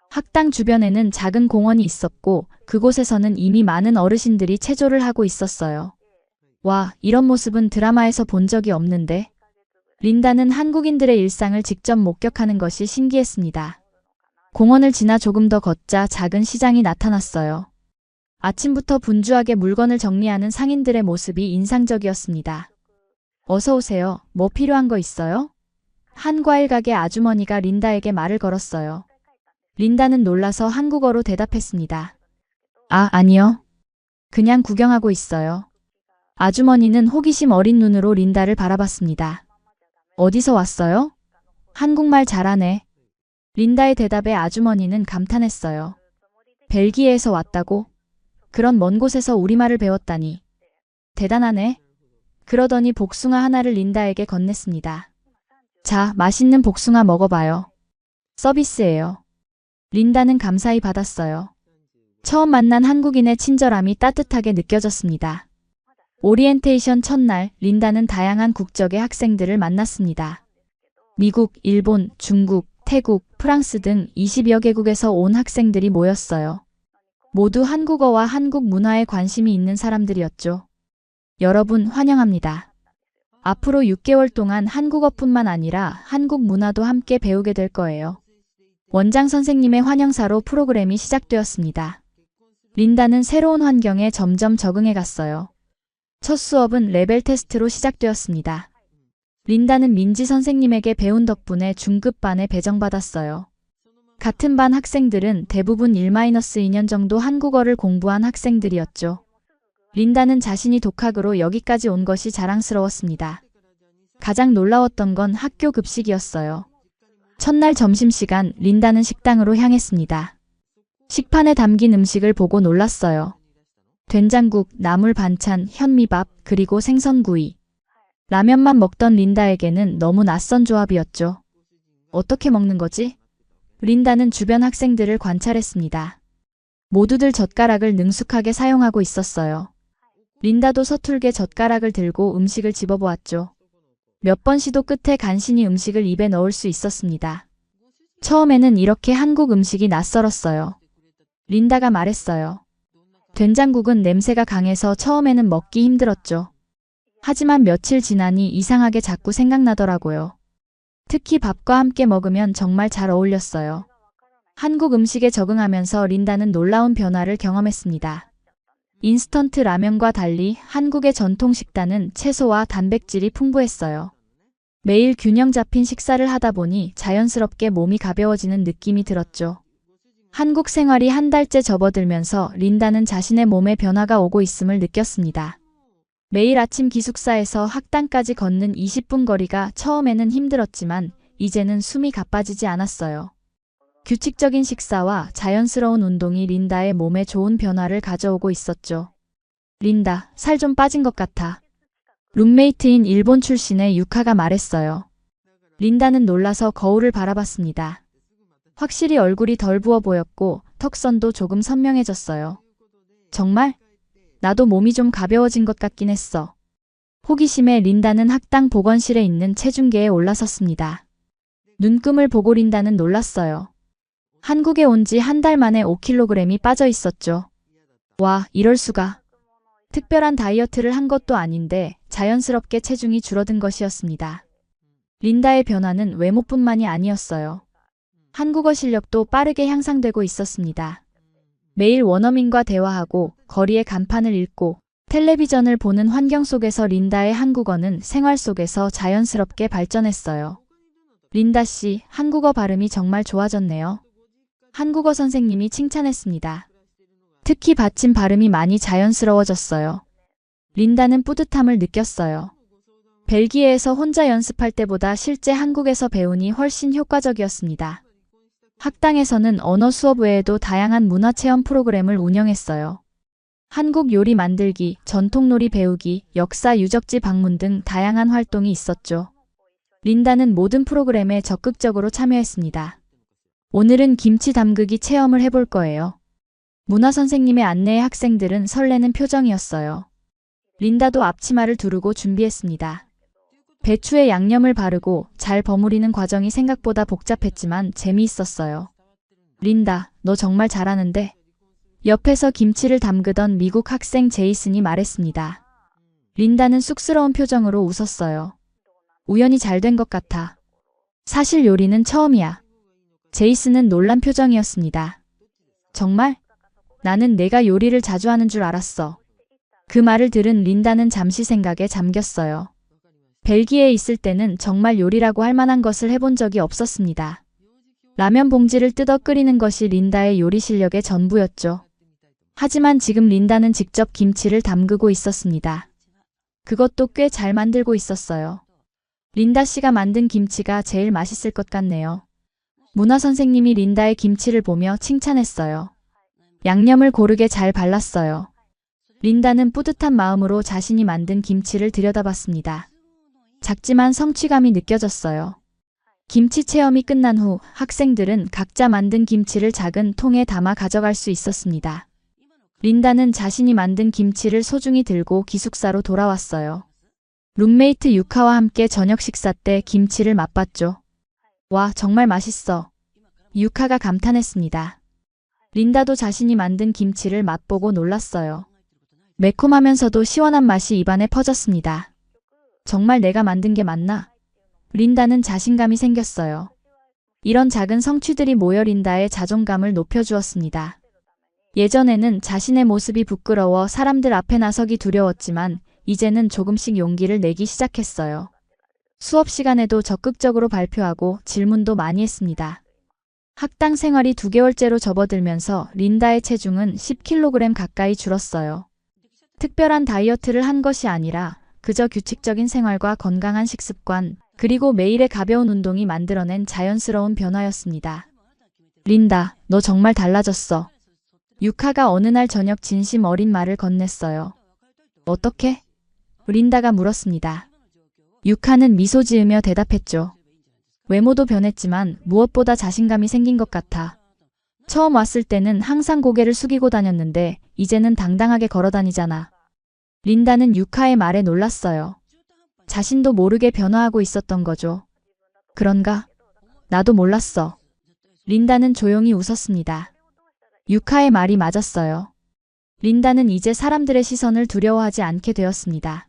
학당 주변에는 작은 공원이 있었고 그곳에서는 이미 많은 어르신들이 체조를 하고 있었어요. 와, 이런 모습은 드라마에서 본 적이 없는데. 린다는 한국인들의 일상을 직접 목격하는 것이 신기했습니다. 공원을 지나 조금 더 걷자 작은 시장이 나타났어요. 아침부터 분주하게 물건을 정리하는 상인들의 모습이 인상적이었습니다. 어서 오세요. 뭐 필요한 거 있어요? 한 과일 가게 아주머니가 린다에게 말을 걸었어요. 린다는 놀라서 한국어로 대답했습니다. 아, 아니요. 그냥 구경하고 있어요. 아주머니는 호기심 어린 눈으로 린다를 바라봤습니다. 어디서 왔어요? 한국말 잘하네. 린다의 대답에 아주머니는 감탄했어요. 벨기에에서 왔다고? 그런 먼 곳에서 우리말을 배웠다니. 대단하네. 그러더니 복숭아 하나를 린다에게 건넸습니다. 자, 맛있는 복숭아 먹어봐요. 서비스예요. 린다는 감사히 받았어요. 처음 만난 한국인의 친절함이 따뜻하게 느껴졌습니다. 오리엔테이션 첫날, 린다는 다양한 국적의 학생들을 만났습니다. 미국, 일본, 중국, 태국, 프랑스 등 20여 개국에서 온 학생들이 모였어요. 모두 한국어와 한국 문화에 관심이 있는 사람들이었죠. 여러분 환영합니다. 앞으로 6개월 동안 한국어뿐만 아니라 한국 문화도 함께 배우게 될 거예요. 원장 선생님의 환영사로 프로그램이 시작되었습니다. 린다는 새로운 환경에 점점 적응해 갔어요. 첫 수업은 레벨 테스트로 시작되었습니다. 린다는 민지 선생님에게 배운 덕분에 중급반에 배정받았어요. 같은 반 학생들은 대부분 1-2년 정도 한국어를 공부한 학생들이었죠. 린다는 자신이 독학으로 여기까지 온 것이 자랑스러웠습니다. 가장 놀라웠던 건 학교 급식이었어요. 첫날 점심시간, 린다는 식당으로 향했습니다. 식판에 담긴 음식을 보고 놀랐어요. 된장국, 나물 반찬, 현미밥, 그리고 생선구이. 라면만 먹던 린다에게는 너무 낯선 조합이었죠. 어떻게 먹는 거지? 린다는 주변 학생들을 관찰했습니다. 모두들 젓가락을 능숙하게 사용하고 있었어요. 린다도 서툴게 젓가락을 들고 음식을 집어보았죠. 몇 번 시도 끝에 간신히 음식을 입에 넣을 수 있었습니다. 처음에는 이렇게 한국 음식이 낯설었어요. 린다가 말했어요. 된장국은 냄새가 강해서 처음에는 먹기 힘들었죠. 하지만 며칠 지나니 이상하게 자꾸 생각나더라고요. 특히 밥과 함께 먹으면 정말 잘 어울렸어요. 한국 음식에 적응하면서 린다는 놀라운 변화를 경험했습니다. 인스턴트 라면과 달리 한국의 전통 식단은 채소와 단백질이 풍부했어요. 매일 균형 잡힌 식사를 하다 보니 자연스럽게 몸이 가벼워지는 느낌이 들었죠. 한국 생활이 한 달째 접어들면서 린다는 자신의 몸에 변화가 오고 있음을 느꼈습니다. 매일 아침 기숙사에서 학당까지 걷는 20분 거리가 처음에는 힘들었지만 이제는 숨이 가빠지지 않았어요. 규칙적인 식사와 자연스러운 운동이 린다의 몸에 좋은 변화를 가져오고 있었죠. 린다, 살 좀 빠진 것 같아. 룸메이트인 일본 출신의 유카가 말했어요. 린다는 놀라서 거울을 바라봤습니다. 확실히 얼굴이 덜 부어 보였고 턱선도 조금 선명해졌어요. 정말? 나도 몸이 좀 가벼워진 것 같긴 했어. 호기심에 린다는 학당 보건실에 있는 체중계에 올라섰습니다. 눈금을 보고 린다는 놀랐어요. 한국에 온 지 한 달 만에 5kg이 빠져 있었죠. 와, 이럴 수가. 특별한 다이어트를 한 것도 아닌데 자연스럽게 체중이 줄어든 것이었습니다. 린다의 변화는 외모뿐만이 아니었어요. 한국어 실력도 빠르게 향상되고 있었습니다. 매일 원어민과 대화하고 거리의 간판을 읽고 텔레비전을 보는 환경 속에서 린다의 한국어는 생활 속에서 자연스럽게 발전했어요. 린다 씨, 한국어 발음이 정말 좋아졌네요. 한국어 선생님이 칭찬했습니다. 특히 받침 발음이 많이 자연스러워졌어요. 린다는 뿌듯함을 느꼈어요. 벨기에에서 혼자 연습할 때보다 실제 한국에서 배우니 훨씬 효과적이었습니다. 학당에서는 언어 수업 외에도 다양한 문화체험 프로그램을 운영했어요. 한국 요리 만들기, 전통놀이 배우기, 역사 유적지 방문 등 다양한 활동이 있었죠. 린다는 모든 프로그램에 적극적으로 참여했습니다. 오늘은 김치 담그기 체험을 해볼 거예요. 문화 선생님의 안내에 학생들은 설레는 표정이었어요. 린다도 앞치마를 두르고 준비했습니다. 배추에 양념을 바르고 잘 버무리는 과정이 생각보다 복잡했지만 재미있었어요. 린다, 너 정말 잘하는데? 옆에서 김치를 담그던 미국 학생 제이슨이 말했습니다. 린다는 쑥스러운 표정으로 웃었어요. 우연히 잘 된 것 같아. 사실 요리는 처음이야. 제이슨은 놀란 표정이었습니다. 정말? 나는 내가 요리를 자주 하는 줄 알았어. 그 말을 들은 린다는 잠시 생각에 잠겼어요. 벨기에에 있을 때는 정말 요리라고 할 만한 것을 해본 적이 없었습니다. 라면 봉지를 뜯어 끓이는 것이 린다의 요리 실력의 전부였죠. 하지만 지금 린다는 직접 김치를 담그고 있었습니다. 그것도 꽤 잘 만들고 있었어요. 린다 씨가 만든 김치가 제일 맛있을 것 같네요. 문화 선생님이 린다의 김치를 보며 칭찬했어요. 양념을 고르게 잘 발랐어요. 린다는 뿌듯한 마음으로 자신이 만든 김치를 들여다봤습니다. 작지만 성취감이 느껴졌어요. 김치 체험이 끝난 후 학생들은 각자 만든 김치를 작은 통에 담아 가져갈 수 있었습니다. 린다는 자신이 만든 김치를 소중히 들고 기숙사로 돌아왔어요. 룸메이트 유카와 함께 저녁 식사 때 김치를 맛봤죠. 와, 정말 맛있어. 유카가 감탄했습니다. 린다도 자신이 만든 김치를 맛보고 놀랐어요. 매콤하면서도 시원한 맛이 입안에 퍼졌습니다. 정말 내가 만든 게 맞나? 린다는 자신감이 생겼어요. 이런 작은 성취들이 모여 린다의 자존감을 높여주었습니다. 예전에는 자신의 모습이 부끄러워 사람들 앞에 나서기 두려웠지만 이제는 조금씩 용기를 내기 시작했어요. 수업 시간에도 적극적으로 발표하고 질문도 많이 했습니다. 학당 생활이 2개월째로 접어들면서 린다의 체중은 10kg 가까이 줄었어요. 특별한 다이어트를 한 것이 아니라 그저 규칙적인 생활과 건강한 식습관, 그리고 매일의 가벼운 운동이 만들어낸 자연스러운 변화였습니다. 린다, 너 정말 달라졌어. 유카가 어느 날 저녁 진심 어린 말을 건넸어요. 어떻게? 린다가 물었습니다. 유카는 미소 지으며 대답했죠. 외모도 변했지만 무엇보다 자신감이 생긴 것 같아. 처음 왔을 때는 항상 고개를 숙이고 다녔는데 이제는 당당하게 걸어다니잖아. 린다는 유카의 말에 놀랐어요. 자신도 모르게 변화하고 있었던 거죠. 그런가? 나도 몰랐어. 린다는 조용히 웃었습니다. 유카의 말이 맞았어요. 린다는 이제 사람들의 시선을 두려워하지 않게 되었습니다.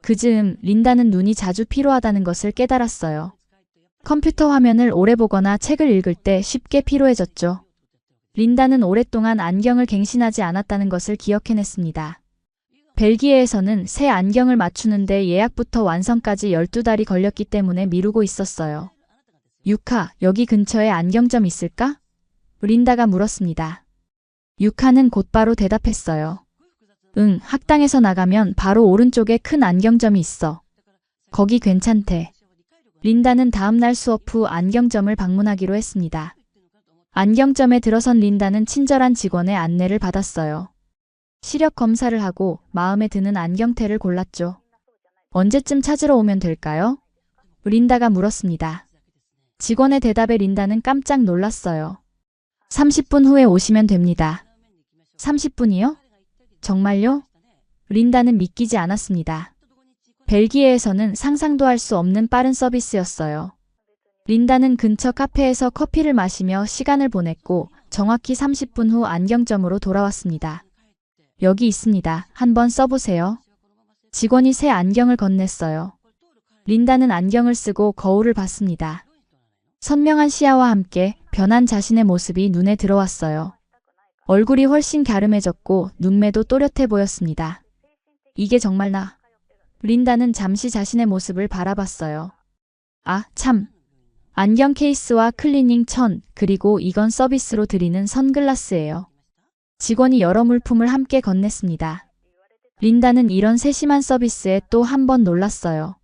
그 즈음 린다는 눈이 자주 피로하다는 것을 깨달았어요. 컴퓨터 화면을 오래 보거나 책을 읽을 때 쉽게 피로해졌죠. 린다는 오랫동안 안경을 갱신하지 않았다는 것을 기억해냈습니다. 벨기에에서는 새 안경을 맞추는데 예약부터 완성까지 12달이 걸렸기 때문에 미루고 있었어요. 유카, 여기 근처에 안경점 있을까? 린다가 물었습니다. 유카는 곧바로 대답했어요. 응, 학당에서 나가면 바로 오른쪽에 큰 안경점이 있어. 거기 괜찮대. 린다는 다음날 수업 후 안경점을 방문하기로 했습니다. 안경점에 들어선 린다는 친절한 직원의 안내를 받았어요. 시력 검사를 하고 마음에 드는 안경테를 골랐죠. 언제쯤 찾으러 오면 될까요? 린다가 물었습니다. 직원의 대답에 린다는 깜짝 놀랐어요. 30분 후에 오시면 됩니다. 30분이요? 정말요? 린다는 믿기지 않았습니다. 벨기에에서는 상상도 할 수 없는 빠른 서비스였어요. 린다는 근처 카페에서 커피를 마시며 시간을 보냈고 정확히 30분 후 안경점으로 돌아왔습니다. 여기 있습니다. 한번 써보세요. 직원이 새 안경을 건넸어요. 린다는 안경을 쓰고 거울을 봤습니다. 선명한 시야와 함께 변한 자신의 모습이 눈에 들어왔어요. 얼굴이 훨씬 갸름해졌고 눈매도 또렷해 보였습니다. 이게 정말 나? 린다는 잠시 자신의 모습을 바라봤어요. 아, 참. 안경 케이스와 클리닝 천, 그리고 이건 서비스로 드리는 선글라스예요. 직원이 여러 물품을 함께 건넸습니다. 린다는 이런 세심한 서비스에 또 한 번 놀랐어요.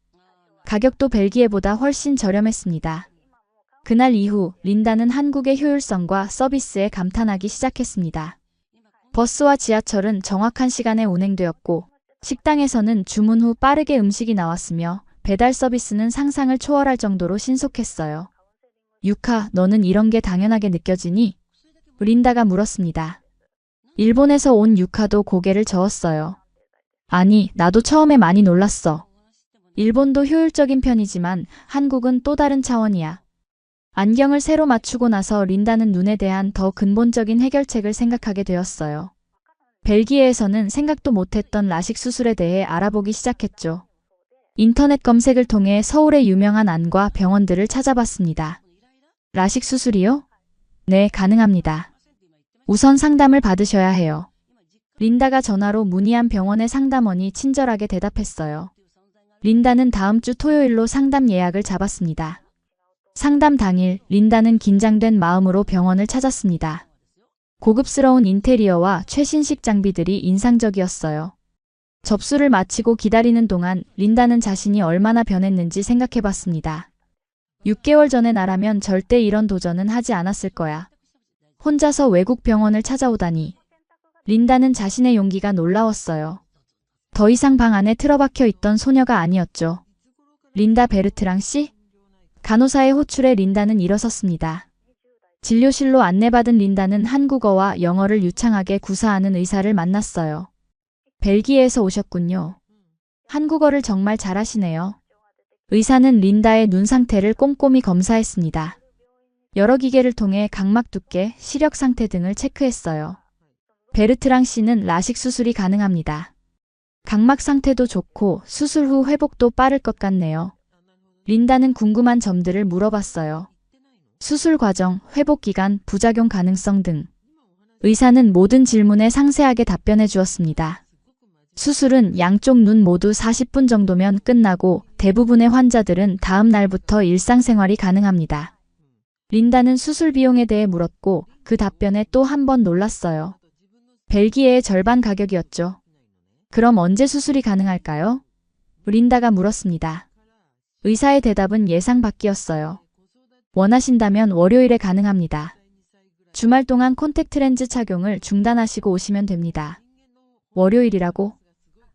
가격도 벨기에보다 훨씬 저렴했습니다. 그날 이후 린다는 한국의 효율성과 서비스에 감탄하기 시작했습니다. 버스와 지하철은 정확한 시간에 운행되었고 식당에서는 주문 후 빠르게 음식이 나왔으며 배달 서비스는 상상을 초월할 정도로 신속했어요. 유카, 너는 이런 게 당연하게 느껴지니? 린다가 물었습니다. 일본에서 온 유카도 고개를 저었어요. 아니, 나도 처음에 많이 놀랐어. 일본도 효율적인 편이지만 한국은 또 다른 차원이야. 안경을 새로 맞추고 나서 린다는 눈에 대한 더 근본적인 해결책을 생각하게 되었어요. 벨기에에서는 생각도 못했던 라식 수술에 대해 알아보기 시작했죠. 인터넷 검색을 통해 서울의 유명한 안과 병원들을 찾아봤습니다. 라식 수술이요? 네, 가능합니다. 우선 상담을 받으셔야 해요. 린다가 전화로 문의한 병원의 상담원이 친절하게 대답했어요. 린다는 다음 주 토요일로 상담 예약을 잡았습니다. 상담 당일 린다는 긴장된 마음으로 병원을 찾았습니다. 고급스러운 인테리어와 최신식 장비들이 인상적이었어요. 접수를 마치고 기다리는 동안 린다는 자신이 얼마나 변했는지 생각해봤습니다. 6개월 전의 나라면 절대 이런 도전은 하지 않았을 거야. 혼자서 외국 병원을 찾아오다니. 린다는 자신의 용기가 놀라웠어요. 더 이상 방 안에 틀어박혀 있던 소녀가 아니었죠. 린다 베르트랑 씨? 간호사의 호출에 린다는 일어섰습니다. 진료실로 안내받은 린다는 한국어와 영어를 유창하게 구사하는 의사를 만났어요. 벨기에에서 오셨군요. 한국어를 정말 잘하시네요. 의사는 린다의 눈 상태를 꼼꼼히 검사했습니다. 여러 기계를 통해 각막 두께, 시력 상태 등을 체크했어요. 베르트랑 씨는 라식 수술이 가능합니다. 각막 상태도 좋고 수술 후 회복도 빠를 것 같네요. 린다는 궁금한 점들을 물어봤어요. 수술 과정, 회복 기간, 부작용 가능성 등. 의사는 모든 질문에 상세하게 답변해 주었습니다. 수술은 양쪽 눈 모두 40분 정도면 끝나고 대부분의 환자들은 다음 날부터 일상생활이 가능합니다. 린다는 수술 비용에 대해 물었고 그 답변에 또 한 번 놀랐어요. 벨기에의 절반 가격이었죠. 그럼 언제 수술이 가능할까요? 린다가 물었습니다. 의사의 대답은 예상 밖이었어요. 원하신다면 월요일에 가능합니다. 주말 동안 콘택트 렌즈 착용을 중단하시고 오시면 됩니다. 월요일이라고?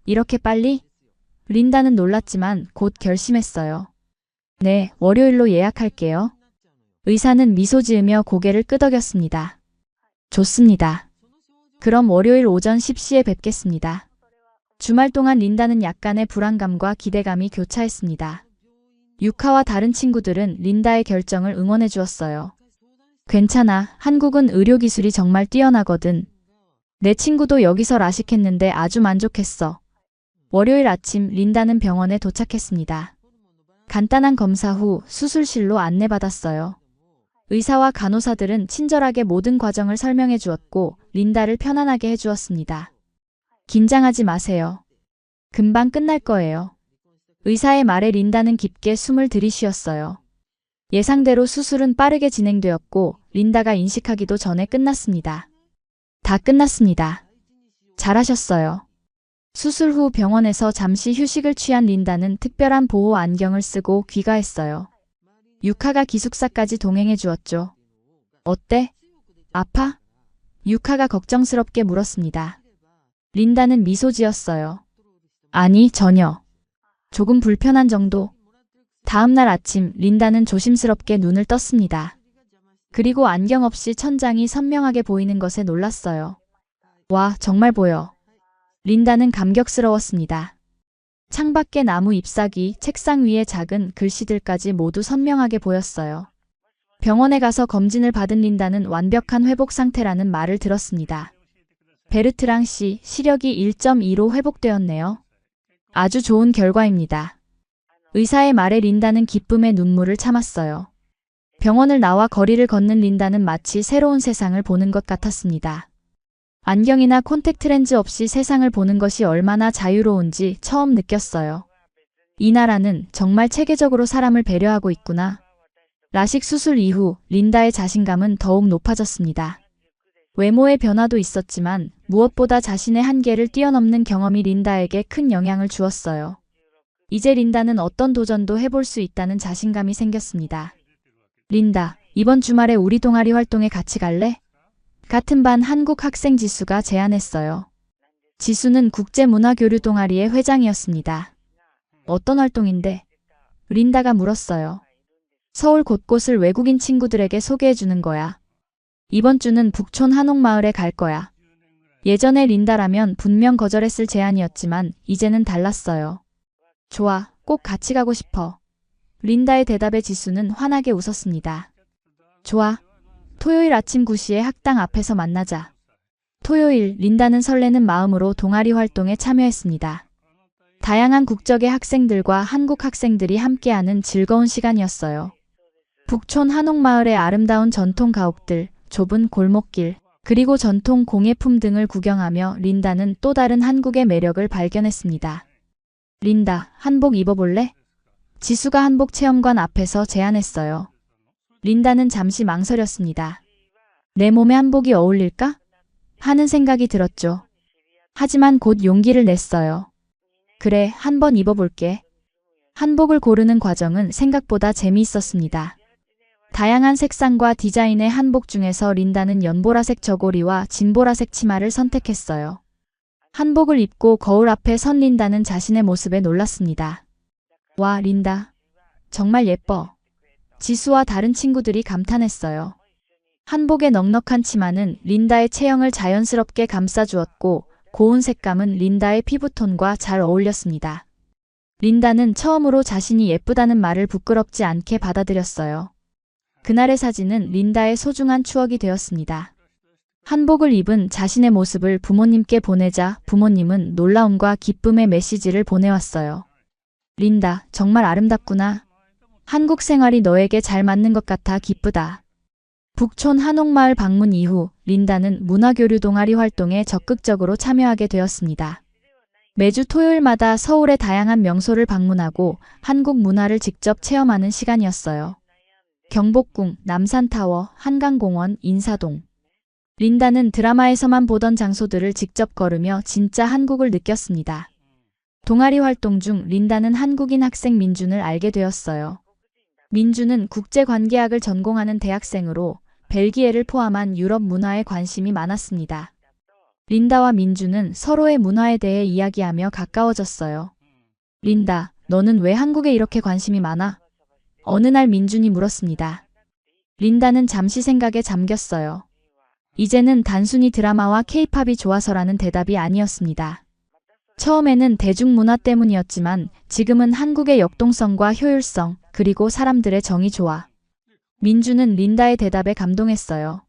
이렇게 빨리? 린다는 놀랐지만 곧 결심했어요. 네, 월요일로 예약할게요. 의사는 미소 지으며 고개를 끄덕였습니다. 좋습니다. 그럼 월요일 오전 10시에 뵙겠습니다. 주말 동안 린다는 약간의 불안감과 기대감이 교차했습니다. 유카와 다른 친구들은 린다의 결정을 응원해 주었어요. 괜찮아, 한국은 의료기술이 정말 뛰어나거든. 내 친구도 여기서 라식했는데 아주 만족했어. 월요일 아침 린다는 병원에 도착했습니다. 간단한 검사 후 수술실로 안내받았어요. 의사와 간호사들은 친절하게 모든 과정을 설명해 주었고 린다를 편안하게 해주었습니다. 긴장하지 마세요. 금방 끝날 거예요. 의사의 말에 린다는 깊게 숨을 들이쉬었어요. 예상대로 수술은 빠르게 진행되었고 린다가 인식하기도 전에 끝났습니다. 다 끝났습니다. 잘하셨어요. 수술 후 병원에서 잠시 휴식을 취한 린다는 특별한 보호 안경을 쓰고 귀가했어요. 유카가 기숙사까지 동행해 주었죠. 어때? 아파? 유카가 걱정스럽게 물었습니다. 린다는 미소 지었어요. 아니, 전혀. 조금 불편한 정도. 다음 날 아침 린다는 조심스럽게 눈을 떴습니다. 그리고 안경 없이 천장이 선명하게 보이는 것에 놀랐어요. 와, 정말 보여. 린다는 감격스러웠습니다. 창밖의 나무 잎사귀, 책상 위의 작은 글씨들까지 모두 선명하게 보였어요. 병원에 가서 검진을 받은 린다는 완벽한 회복 상태라는 말을 들었습니다. 베르트랑 씨, 시력이 1.2로 회복되었네요. 아주 좋은 결과입니다. 의사의 말에 린다는 기쁨의 눈물을 참았어요. 병원을 나와 거리를 걷는 린다는 마치 새로운 세상을 보는 것 같았습니다. 안경이나 콘택트 렌즈 없이 세상을 보는 것이 얼마나 자유로운지 처음 느꼈어요. 이 나라는 정말 체계적으로 사람을 배려하고 있구나. 라식 수술 이후 린다의 자신감은 더욱 높아졌습니다. 외모의 변화도 있었지만 무엇보다 자신의 한계를 뛰어넘는 경험이 린다에게 큰 영향을 주었어요. 이제 린다는 어떤 도전도 해볼 수 있다는 자신감이 생겼습니다. 린다, 이번 주말에 우리 동아리 활동에 같이 갈래? 같은 반 한국 학생 지수가 제안했어요. 지수는 국제문화교류 동아리의 회장이었습니다. 어떤 활동인데? 린다가 물었어요. 서울 곳곳을 외국인 친구들에게 소개해주는 거야. 이번 주는 북촌 한옥마을에 갈 거야. 예전에 린다라면 분명 거절했을 제안이었지만 이제는 달랐어요. 좋아, 꼭 같이 가고 싶어. 린다의 대답에 지수는 환하게 웃었습니다. 좋아. 토요일 아침 9시에 학당 앞에서 만나자. 토요일, 린다는 설레는 마음으로 동아리 활동에 참여했습니다. 다양한 국적의 학생들과 한국 학생들이 함께하는 즐거운 시간이었어요. 북촌 한옥마을의 아름다운 전통 가옥들, 좁은 골목길, 그리고 전통 공예품 등을 구경하며 린다는 또 다른 한국의 매력을 발견했습니다. 린다, 한복 입어볼래? 지수가 한복 체험관 앞에서 제안했어요. 린다는 잠시 망설였습니다. 내 몸에 한복이 어울릴까? 하는 생각이 들었죠. 하지만 곧 용기를 냈어요. 그래, 한번 입어볼게. 한복을 고르는 과정은 생각보다 재미있었습니다. 다양한 색상과 디자인의 한복 중에서 린다는 연보라색 저고리와 진보라색 치마를 선택했어요. 한복을 입고 거울 앞에 선 린다는 자신의 모습에 놀랐습니다. 와, 린다. 정말 예뻐. 지수와 다른 친구들이 감탄했어요. 한복의 넉넉한 치마는 린다의 체형을 자연스럽게 감싸주었고 고운 색감은 린다의 피부톤과 잘 어울렸습니다. 린다는 처음으로 자신이 예쁘다는 말을 부끄럽지 않게 받아들였어요. 그날의 사진은 린다의 소중한 추억이 되었습니다. 한복을 입은 자신의 모습을 부모님께 보내자 부모님은 놀라움과 기쁨의 메시지를 보내왔어요. 린다, 정말 아름답구나. 한국 생활이 너에게 잘 맞는 것 같아 기쁘다. 북촌 한옥마을 방문 이후 린다는 문화교류 동아리 활동에 적극적으로 참여하게 되었습니다. 매주 토요일마다 서울의 다양한 명소를 방문하고 한국 문화를 직접 체험하는 시간이었어요. 경복궁, 남산타워, 한강공원, 인사동. 린다는 드라마에서만 보던 장소들을 직접 걸으며 진짜 한국을 느꼈습니다. 동아리 활동 중 린다는 한국인 학생 민준을 알게 되었어요. 민준은 국제관계학을 전공하는 대학생으로 벨기에를 포함한 유럽 문화에 관심이 많았습니다. 린다와 민준은 서로의 문화에 대해 이야기하며 가까워졌어요. 린다, 너는 왜 한국에 이렇게 관심이 많아? 어느 날 민준이 물었습니다. 린다는 잠시 생각에 잠겼어요. 이제는 단순히 드라마와 케이팝이 좋아서라는 대답이 아니었습니다. 처음에는 대중문화 때문이었지만 지금은 한국의 역동성과 효율성, 그리고 사람들의 정이 좋아. 민준은 린다의 대답에 감동했어요.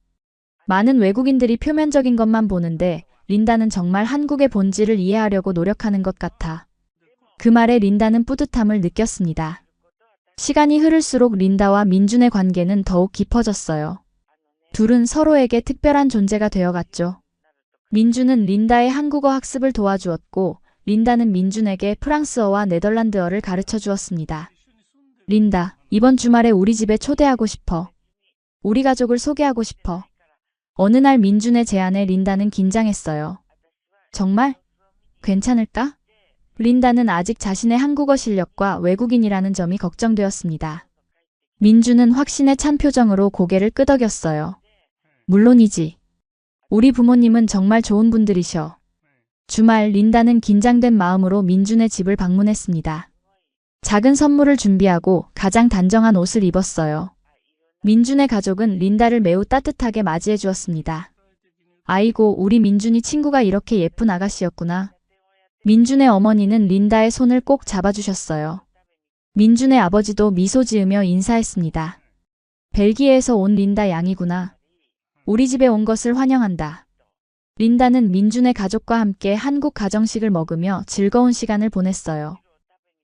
많은 외국인들이 표면적인 것만 보는데 린다는 정말 한국의 본질을 이해하려고 노력하는 것 같아. 그 말에 린다는 뿌듯함을 느꼈습니다. 시간이 흐를수록 린다와 민준의 관계는 더욱 깊어졌어요. 둘은 서로에게 특별한 존재가 되어갔죠. 민준은 린다의 한국어 학습을 도와주었고 린다는 민준에게 프랑스어와 네덜란드어를 가르쳐 주었습니다. 린다, 이번 주말에 우리 집에 초대하고 싶어. 우리 가족을 소개하고 싶어. 어느 날 민준의 제안에 린다는 긴장했어요. 정말? 괜찮을까? 린다는 아직 자신의 한국어 실력과 외국인이라는 점이 걱정되었습니다. 민준은 확신에 찬 표정으로 고개를 끄덕였어요. 물론이지. 우리 부모님은 정말 좋은 분들이셔. 주말 린다는 긴장된 마음으로 민준의 집을 방문했습니다. 작은 선물을 준비하고 가장 단정한 옷을 입었어요. 민준의 가족은 린다를 매우 따뜻하게 맞이해 주었습니다. 아이고, 우리 민준이 친구가 이렇게 예쁜 아가씨였구나. 민준의 어머니는 린다의 손을 꼭 잡아주셨어요. 민준의 아버지도 미소 지으며 인사했습니다. 벨기에에서 온 린다 양이구나. 우리 집에 온 것을 환영한다. 린다는 민준의 가족과 함께 한국 가정식을 먹으며 즐거운 시간을 보냈어요.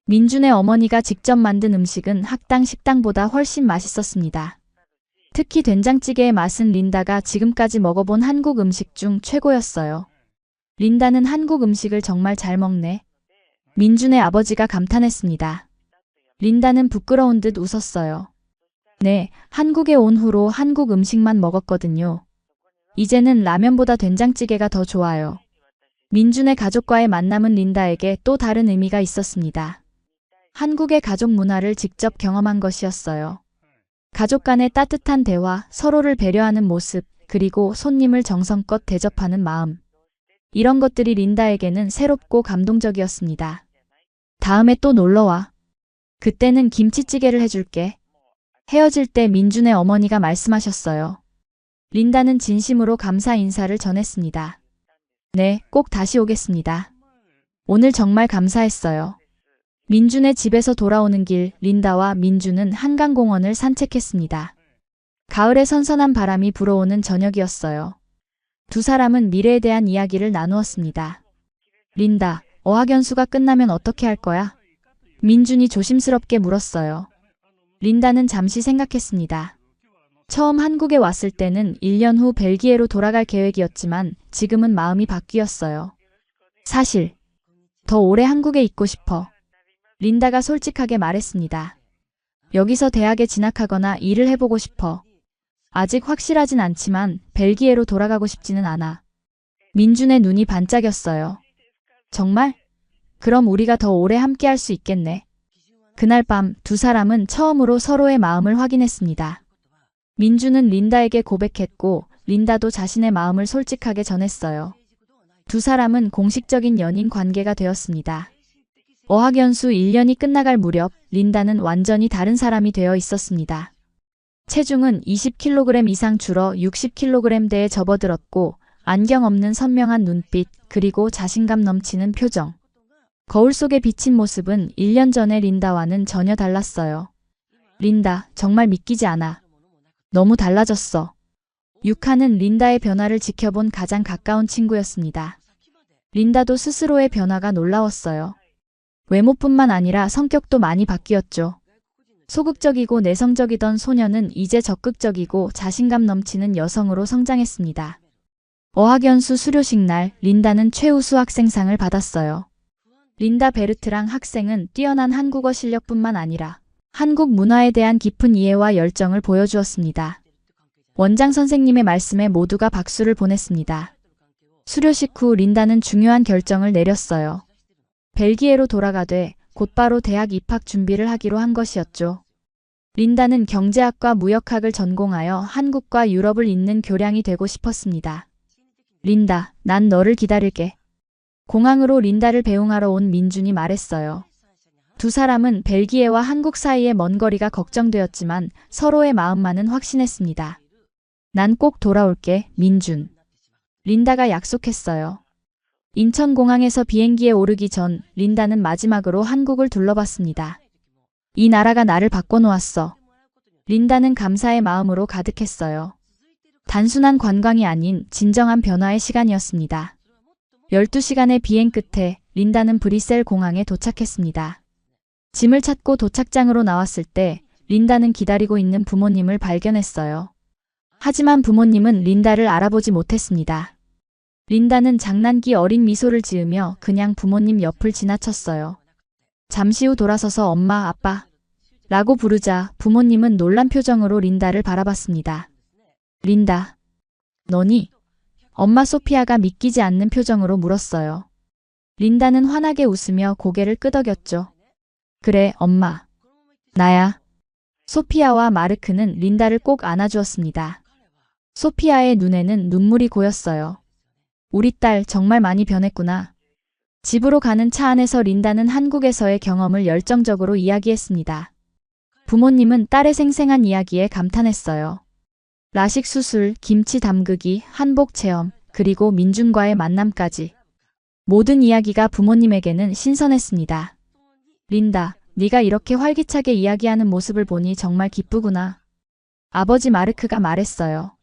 민준의 어머니가 직접 만든 음식은 학당 식당보다 훨씬 맛있었습니다. 특히 된장찌개의 맛은 린다가 지금까지 먹어본 한국 음식 중 최고였어요. 린다는 한국 음식을 정말 잘 먹네. 민준의 아버지가 감탄했습니다. 린다는 부끄러운 듯 웃었어요. 네, 한국에 온 후로 한국 음식만 먹었거든요. 이제는 라면보다 된장찌개가 더 좋아요. 민준의 가족과의 만남은 린다에게 또 다른 의미가 있었습니다. 한국의 가족 문화를 직접 경험한 것이었어요. 가족 간의 따뜻한 대화, 서로를 배려하는 모습, 그리고 손님을 정성껏 대접하는 마음. 이런 것들이 린다에게는 새롭고 감동적이었습니다. 다음에 또 놀러와. 그때는 김치찌개를 해줄게. 헤어질 때 민준의 어머니가 말씀하셨어요. 린다는 진심으로 감사 인사를 전했습니다. 네, 꼭 다시 오겠습니다. 오늘 정말 감사했어요. 민준의 집에서 돌아오는 길, 린다와 민준은 한강공원을 산책했습니다. 가을의 선선한 바람이 불어오는 저녁이었어요. 두 사람은 미래에 대한 이야기를 나누었습니다. 린다, 어학연수가 끝나면 어떻게 할 거야? 민준이 조심스럽게 물었어요. 린다는 잠시 생각했습니다. 처음 한국에 왔을 때는 1년 후 벨기에로 돌아갈 계획이었지만 지금은 마음이 바뀌었어요. 사실, 더 오래 한국에 있고 싶어. 린다가 솔직하게 말했습니다. 여기서 대학에 진학하거나 일을 해보고 싶어. 아직 확실하진 않지만 벨기에로 돌아가고 싶지는 않아. 민준의 눈이 반짝였어요. 정말? 그럼 우리가 더 오래 함께 할 수 있겠네. 그날 밤 두 사람은 처음으로 서로의 마음을 확인했습니다. 민준은 린다에게 고백했고 린다도 자신의 마음을 솔직하게 전했어요. 두 사람은 공식적인 연인 관계가 되었습니다. 어학연수 1년이 끝나갈 무렵 린다는 완전히 다른 사람이 되어 있었습니다. 체중은 20kg 이상 줄어 60kg대에 접어들었고 안경 없는 선명한 눈빛 그리고 자신감 넘치는 표정. 거울 속에 비친 모습은 1년 전의 린다와는 전혀 달랐어요. 린다, 정말 믿기지 않아. 너무 달라졌어. 유카는 린다의 변화를 지켜본 가장 가까운 친구였습니다. 린다도 스스로의 변화가 놀라웠어요. 외모뿐만 아니라 성격도 많이 바뀌었죠. 소극적이고 내성적이던 소녀는 이제 적극적이고 자신감 넘치는 여성으로 성장했습니다. 어학연수 수료식 날 린다는 최우수 학생상을 받았어요. 린다 베르트랑 학생은 뛰어난 한국어 실력뿐만 아니라 한국 문화에 대한 깊은 이해와 열정을 보여주었습니다. 원장 선생님의 말씀에 모두가 박수를 보냈습니다. 수료식 후 린다는 중요한 결정을 내렸어요. 벨기에로 돌아가되 곧바로 대학 입학 준비를 하기로 한 것이었죠. 린다는 경제학과 무역학을 전공하여 한국과 유럽을 잇는 교량이 되고 싶었습니다. 린다, 난 너를 기다릴게. 공항으로 린다를 배웅하러 온 민준이 말했어요. 두 사람은 벨기에와 한국 사이의 먼 거리가 걱정되었지만 서로의 마음만은 확신했습니다. 난 꼭 돌아올게, 민준. 린다가 약속했어요. 인천공항에서 비행기에 오르기 전 린다는 마지막으로 한국을 둘러봤습니다. 이 나라가 나를 바꿔놓았어. 린다는 감사의 마음으로 가득했어요. 단순한 관광이 아닌 진정한 변화의 시간이었습니다. 12시간의 비행 끝에 린다는 브뤼셀 공항에 도착했습니다. 짐을 찾고 도착장으로 나왔을 때 린다는 기다리고 있는 부모님을 발견했어요. 하지만 부모님은 린다를 알아보지 못했습니다. 린다는 장난기 어린 미소를 지으며 그냥 부모님 옆을 지나쳤어요. 잠시 후 돌아서서 엄마, 아빠 라고 부르자 부모님은 놀란 표정으로 린다를 바라봤습니다. 린다, 너니? 엄마 소피아가 믿기지 않는 표정으로 물었어요. 린다는 환하게 웃으며 고개를 끄덕였죠. 그래, 엄마. 나야. 소피아와 마르크는 린다를 꼭 안아주었습니다. 소피아의 눈에는 눈물이 고였어요. 우리 딸 정말 많이 변했구나. 집으로 가는 차 안에서 린다는 한국에서의 경험을 열정적으로 이야기했습니다. 부모님은 딸의 생생한 이야기에 감탄했어요. 라식 수술, 김치 담그기, 한복 체험, 그리고 민준과의 만남까지. 모든 이야기가 부모님에게는 신선했습니다. 린다, 네가 이렇게 활기차게 이야기하는 모습을 보니 정말 기쁘구나. 아버지 마르크가 말했어요.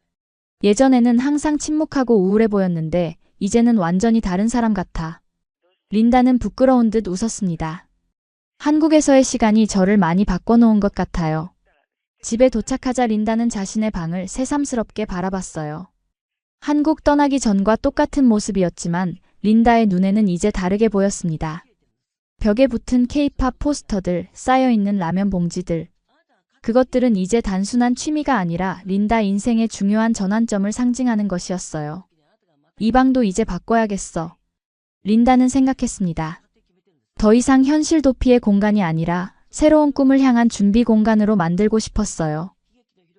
예전에는 항상 침묵하고 우울해 보였는데 이제는 완전히 다른 사람 같아. 린다는 부끄러운 듯 웃었습니다. 한국에서의 시간이 저를 많이 바꿔놓은 것 같아요. 집에 도착하자 린다는 자신의 방을 새삼스럽게 바라봤어요. 한국 떠나기 전과 똑같은 모습이었지만 린다의 눈에는 이제 다르게 보였습니다. 벽에 붙은 K-팝 포스터들, 쌓여있는 라면 봉지들. 그것들은 이제 단순한 취미가 아니라 린다 인생의 중요한 전환점을 상징하는 것이었어요. 이 방도 이제 바꿔야겠어. 린다는 생각했습니다. 더 이상 현실 도피의 공간이 아니라 새로운 꿈을 향한 준비 공간으로 만들고 싶었어요.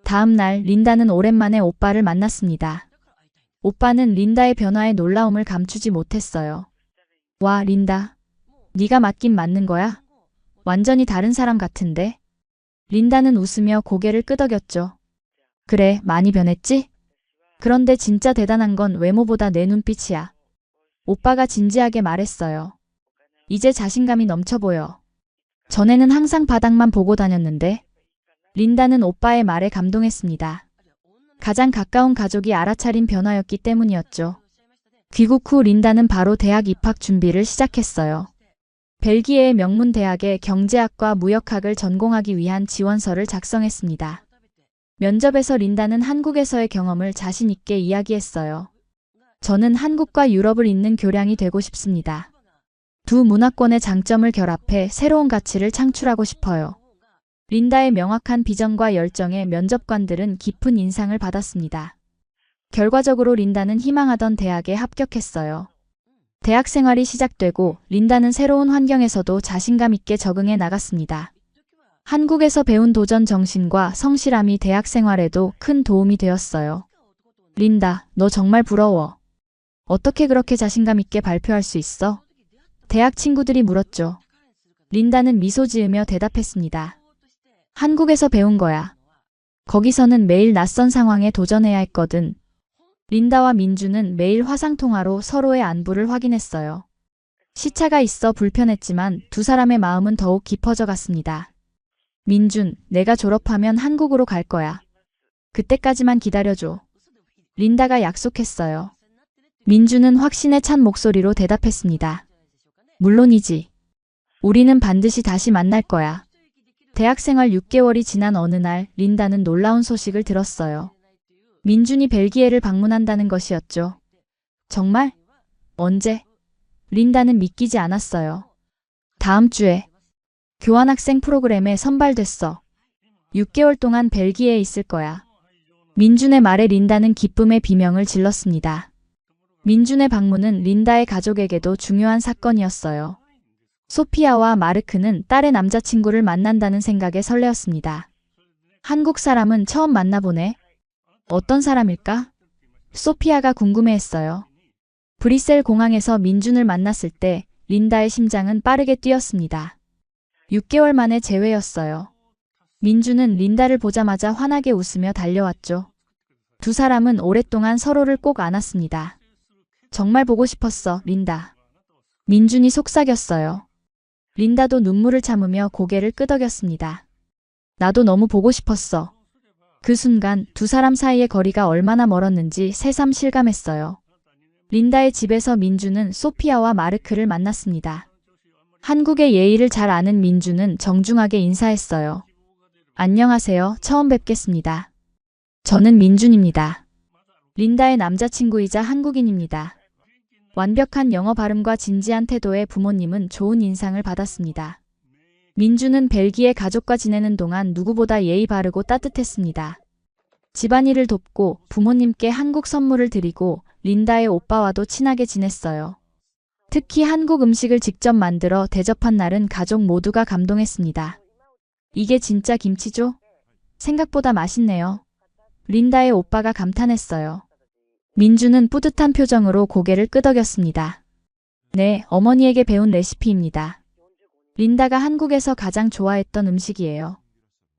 다음 날 린다는 오랜만에 오빠를 만났습니다. 오빠는 린다의 변화에 놀라움을 감추지 못했어요. 와, 린다. 네가 맞긴 맞는 거야? 완전히 다른 사람 같은데? 린다는 웃으며 고개를 끄덕였죠. 그래, 많이 변했지? 그런데 진짜 대단한 건 외모보다 내 눈빛이야. 오빠가 진지하게 말했어요. 이제 자신감이 넘쳐 보여. 전에는 항상 바닥만 보고 다녔는데. 린다는 오빠의 말에 감동했습니다. 가장 가까운 가족이 알아차린 변화였기 때문이었죠. 귀국 후 린다는 바로 대학 입학 준비를 시작했어요. 벨기에의 명문 대학에 경제학과 무역학을 전공하기 위한 지원서를 작성했습니다. 면접에서 린다는 한국에서의 경험을 자신 있게 이야기했어요. 저는 한국과 유럽을 잇는 교량이 되고 싶습니다. 두 문화권의 장점을 결합해 새로운 가치를 창출하고 싶어요. 린다의 명확한 비전과 열정에 면접관들은 깊은 인상을 받았습니다. 결과적으로 린다는 희망하던 대학에 합격했어요. 대학 생활이 시작되고 린다는 새로운 환경에서도 자신감 있게 적응해 나갔습니다. 한국에서 배운 도전 정신과 성실함이 대학 생활에도 큰 도움이 되었어요. 린다, 너 정말 부러워. 어떻게 그렇게 자신감 있게 발표할 수 있어? 대학 친구들이 물었죠. 린다는 미소 지으며 대답했습니다. 한국에서 배운 거야. 거기서는 매일 낯선 상황에 도전해야 했거든. 린다와 민주는 매일 화상통화로 서로의 안부를 확인했어요. 시차가 있어 불편했지만 두 사람의 마음은 더욱 깊어져 갔습니다. 민준, 내가 졸업하면 한국으로 갈 거야. 그때까지만 기다려줘. 린다가 약속했어요. 민주는 확신에 찬 목소리로 대답했습니다. 물론이지. 우리는 반드시 다시 만날 거야. 대학생활 6개월이 지난 어느 날 린다는 놀라운 소식을 들었어요. 민준이 벨기에를 방문한다는 것이었죠. 정말? 언제? 린다는 믿기지 않았어요. 다음 주에. 교환학생 프로그램에 선발됐어. 6개월 동안 벨기에에 있을 거야. 민준의 말에 린다는 기쁨의 비명을 질렀습니다. 민준의 방문은 린다의 가족에게도 중요한 사건이었어요. 소피아와 마르크는 딸의 남자친구를 만난다는 생각에 설레었습니다. 한국 사람은 처음 만나보네. 어떤 사람일까? 소피아가 궁금해했어요. 브뤼셀 공항에서 민준을 만났을 때 린다의 심장은 빠르게 뛰었습니다. 6개월 만에 재회였어요. 민준은 린다를 보자마자 환하게 웃으며 달려왔죠. 두 사람은 오랫동안 서로를 꼭 안았습니다. 정말 보고 싶었어, 린다. 민준이 속삭였어요. 린다도 눈물을 참으며 고개를 끄덕였습니다. 나도 너무 보고 싶었어. 그 순간 두 사람 사이의 거리가 얼마나 멀었는지 새삼 실감했어요. 린다의 집에서 민주는 소피아와 마르크를 만났습니다. 한국의 예의를 잘 아는 민주는 정중하게 인사했어요. 안녕하세요. 처음 뵙겠습니다. 저는 민준입니다. 린다의 남자친구이자 한국인입니다. 완벽한 영어 발음과 진지한 태도의 부모님은 좋은 인상을 받았습니다. 민주는 벨기에 가족과 지내는 동안 누구보다 예의 바르고 따뜻했습니다. 집안일을 돕고 부모님께 한국 선물을 드리고 린다의 오빠와도 친하게 지냈어요. 특히 한국 음식을 직접 만들어 대접한 날은 가족 모두가 감동했습니다. 이게 진짜 김치죠? 생각보다 맛있네요. 린다의 오빠가 감탄했어요. 민주는 뿌듯한 표정으로 고개를 끄덕였습니다. 네, 어머니에게 배운 레시피입니다. 린다가 한국에서 가장 좋아했던 음식이에요.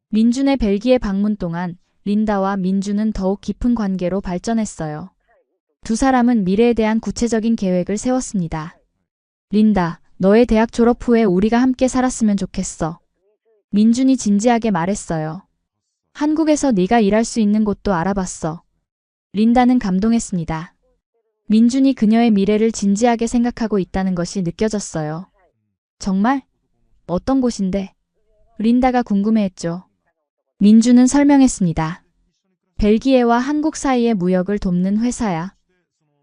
민준의 벨기에 방문 동안 린다와 민주는 더욱 깊은 관계로 발전했어요. 두 사람은 미래에 대한 구체적인 계획을 세웠습니다. 린다, 너의 대학 졸업 후에 우리가 함께 살았으면 좋겠어. 민준이 진지하게 말했어요. 한국에서 네가 일할 수 있는 곳도 알아봤어. 린다는 감동했습니다. 민준이 그녀의 미래를 진지하게 생각하고 있다는 것이 느껴졌어요. 정말? 어떤 곳인데? 린다가 궁금해했죠. 민준은 설명했습니다. 벨기에와 한국 사이의 무역을 돕는 회사야.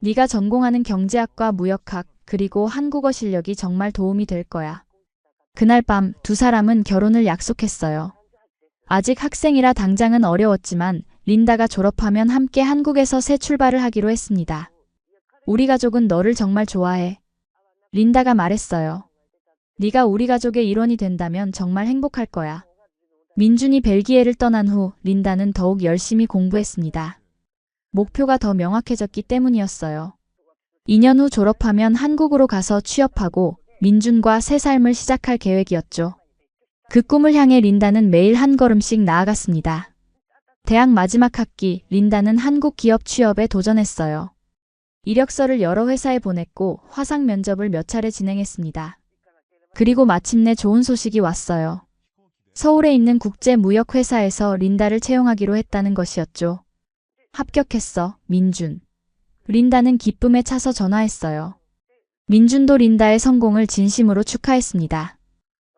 네가 전공하는 경제학과 무역학 그리고 한국어 실력이 정말 도움이 될 거야. 그날 밤 두 사람은 결혼을 약속했어요. 아직 학생이라 당장은 어려웠지만 린다가 졸업하면 함께 한국에서 새 출발을 하기로 했습니다. 우리 가족은 너를 정말 좋아해. 린다가 말했어요. 네가 우리 가족의 일원이 된다면 정말 행복할 거야. 민준이 벨기에를 떠난 후 린다는 더욱 열심히 공부했습니다. 목표가 더 명확해졌기 때문이었어요. 2년 후 졸업하면 한국으로 가서 취업하고 민준과 새 삶을 시작할 계획이었죠. 그 꿈을 향해 린다는 매일 한 걸음씩 나아갔습니다. 대학 마지막 학기, 린다는 한국 기업 취업에 도전했어요. 이력서를 여러 회사에 보냈고 화상 면접을 몇 차례 진행했습니다. 그리고 마침내 좋은 소식이 왔어요. 서울에 있는 국제무역회사에서 린다를 채용하기로 했다는 것이었죠. 합격했어, 민준. 린다는 기쁨에 차서 전화했어요. 민준도 린다의 성공을 진심으로 축하했습니다.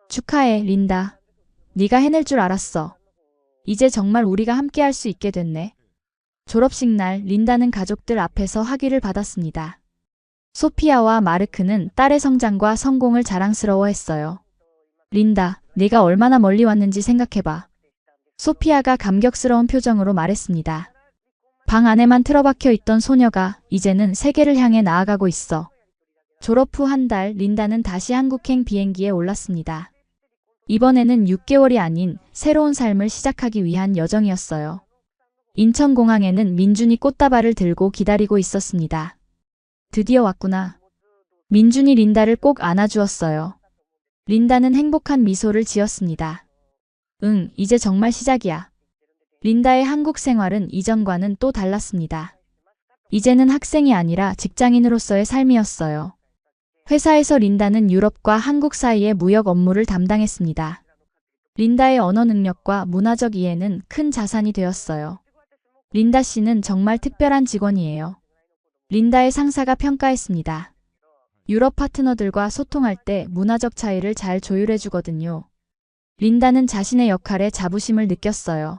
축하해, 린다. 네가 해낼 줄 알았어. 이제 정말 우리가 함께 할 수 있게 됐네. 졸업식 날 린다는 가족들 앞에서 학위를 받았습니다. 소피아와 마르크는 딸의 성장과 성공을 자랑스러워했어요. 린다, 네가 얼마나 멀리 왔는지 생각해봐. 소피아가 감격스러운 표정으로 말했습니다. 방 안에만 틀어박혀 있던 소녀가 이제는 세계를 향해 나아가고 있어. 졸업 후 한 달 린다는 다시 한국행 비행기에 올랐습니다. 이번에는 6개월이 아닌 새로운 삶을 시작하기 위한 여정이었어요. 인천공항에는 민준이 꽃다발을 들고 기다리고 있었습니다. 드디어 왔구나. 민준이 린다를 꼭 안아주었어요. 린다는 행복한 미소를 지었습니다. 응, 이제 정말 시작이야. 린다의 한국 생활은 이전과는 또 달랐습니다. 이제는 학생이 아니라 직장인으로서의 삶이었어요. 회사에서 린다는 유럽과 한국 사이의 무역 업무를 담당했습니다. 린다의 언어 능력과 문화적 이해는 큰 자산이 되었어요. 린다 씨는 정말 특별한 직원이에요. 린다의 상사가 평가했습니다. 유럽 파트너들과 소통할 때 문화적 차이를 잘 조율해 주거든요. 린다는 자신의 역할에 자부심을 느꼈어요.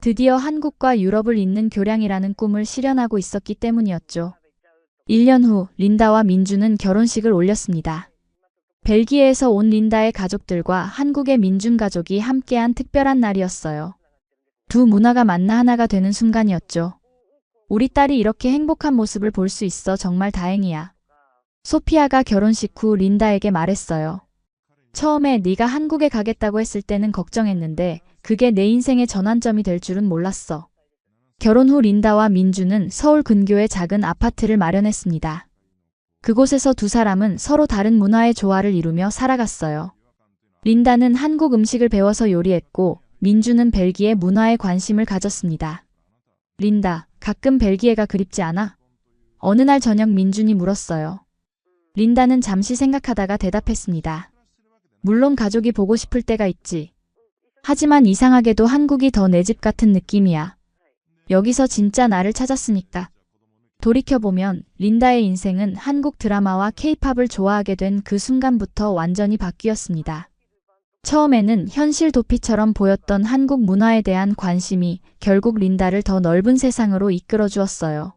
드디어 한국과 유럽을 잇는 교량이라는 꿈을 실현하고 있었기 때문이었죠. 1년 후 린다와 민주는 결혼식을 올렸습니다. 벨기에에서 온 린다의 가족들과 한국의 민준 가족이 함께한 특별한 날이었어요. 두 문화가 만나 하나가 되는 순간이었죠. 우리 딸이 이렇게 행복한 모습을 볼 수 있어 정말 다행이야. 소피아가 결혼식 후 린다에게 말했어요. 처음에 네가 한국에 가겠다고 했을 때는 걱정했는데 그게 내 인생의 전환점이 될 줄은 몰랐어. 결혼 후 린다와 민주는 서울 근교에 작은 아파트를 마련했습니다. 그곳에서 두 사람은 서로 다른 문화의 조화를 이루며 살아갔어요. 린다는 한국 음식을 배워서 요리했고 민주는 벨기에 문화에 관심을 가졌습니다. 린다, 가끔 벨기에가 그립지 않아? 어느 날 저녁 민준이 물었어요. 린다는 잠시 생각하다가 대답했습니다. 물론 가족이 보고 싶을 때가 있지. 하지만 이상하게도 한국이 더 내 집 같은 느낌이야. 여기서 진짜 나를 찾았으니까. 돌이켜보면 린다의 인생은 한국 드라마와 케이팝을 좋아하게 된 그 순간부터 완전히 바뀌었습니다. 처음에는 현실 도피처럼 보였던 한국 문화에 대한 관심이 결국 린다를 더 넓은 세상으로 이끌어 주었어요.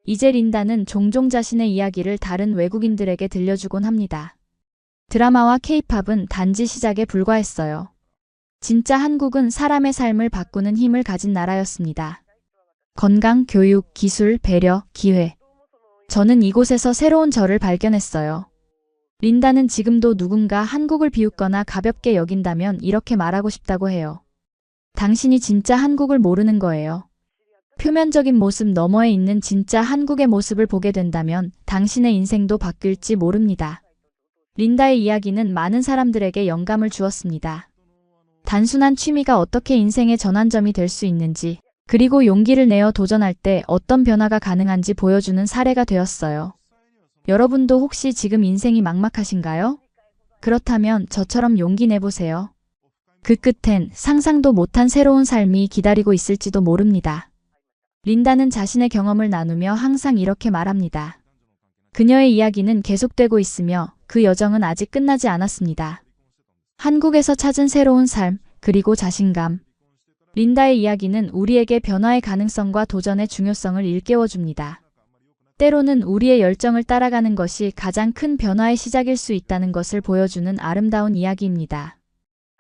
이제 린다는 종종 자신의 이야기를 다른 외국인들에게 들려주곤 합니다. 드라마와 케이팝은 단지 시작에 불과했어요. 진짜 한국은 사람의 삶을 바꾸는 힘을 가진 나라였습니다. 건강, 교육, 기술, 배려, 기회. 저는 이곳에서 새로운 저를 발견했어요. 린다는 지금도 누군가 한국을 비웃거나 가볍게 여긴다면 이렇게 말하고 싶다고 해요. 당신이 진짜 한국을 모르는 거예요. 표면적인 모습 너머에 있는 진짜 한국의 모습을 보게 된다면 당신의 인생도 바뀔지 모릅니다. 린다의 이야기는 많은 사람들에게 영감을 주었습니다. 단순한 취미가 어떻게 인생의 전환점이 될 수 있는지, 그리고 용기를 내어 도전할 때 어떤 변화가 가능한지 보여주는 사례가 되었어요. 여러분도 혹시 지금 인생이 막막하신가요? 그렇다면 저처럼 용기 내보세요. 그 끝엔 상상도 못한 새로운 삶이 기다리고 있을지도 모릅니다. 린다는 자신의 경험을 나누며 항상 이렇게 말합니다. 그녀의 이야기는 계속되고 있으며 그 여정은 아직 끝나지 않았습니다. 한국에서 찾은 새로운 삶, 그리고 자신감. 린다의 이야기는 우리에게 변화의 가능성과 도전의 중요성을 일깨워줍니다. 때로는 우리의 열정을 따라가는 것이 가장 큰 변화의 시작일 수 있다는 것을 보여주는 아름다운 이야기입니다.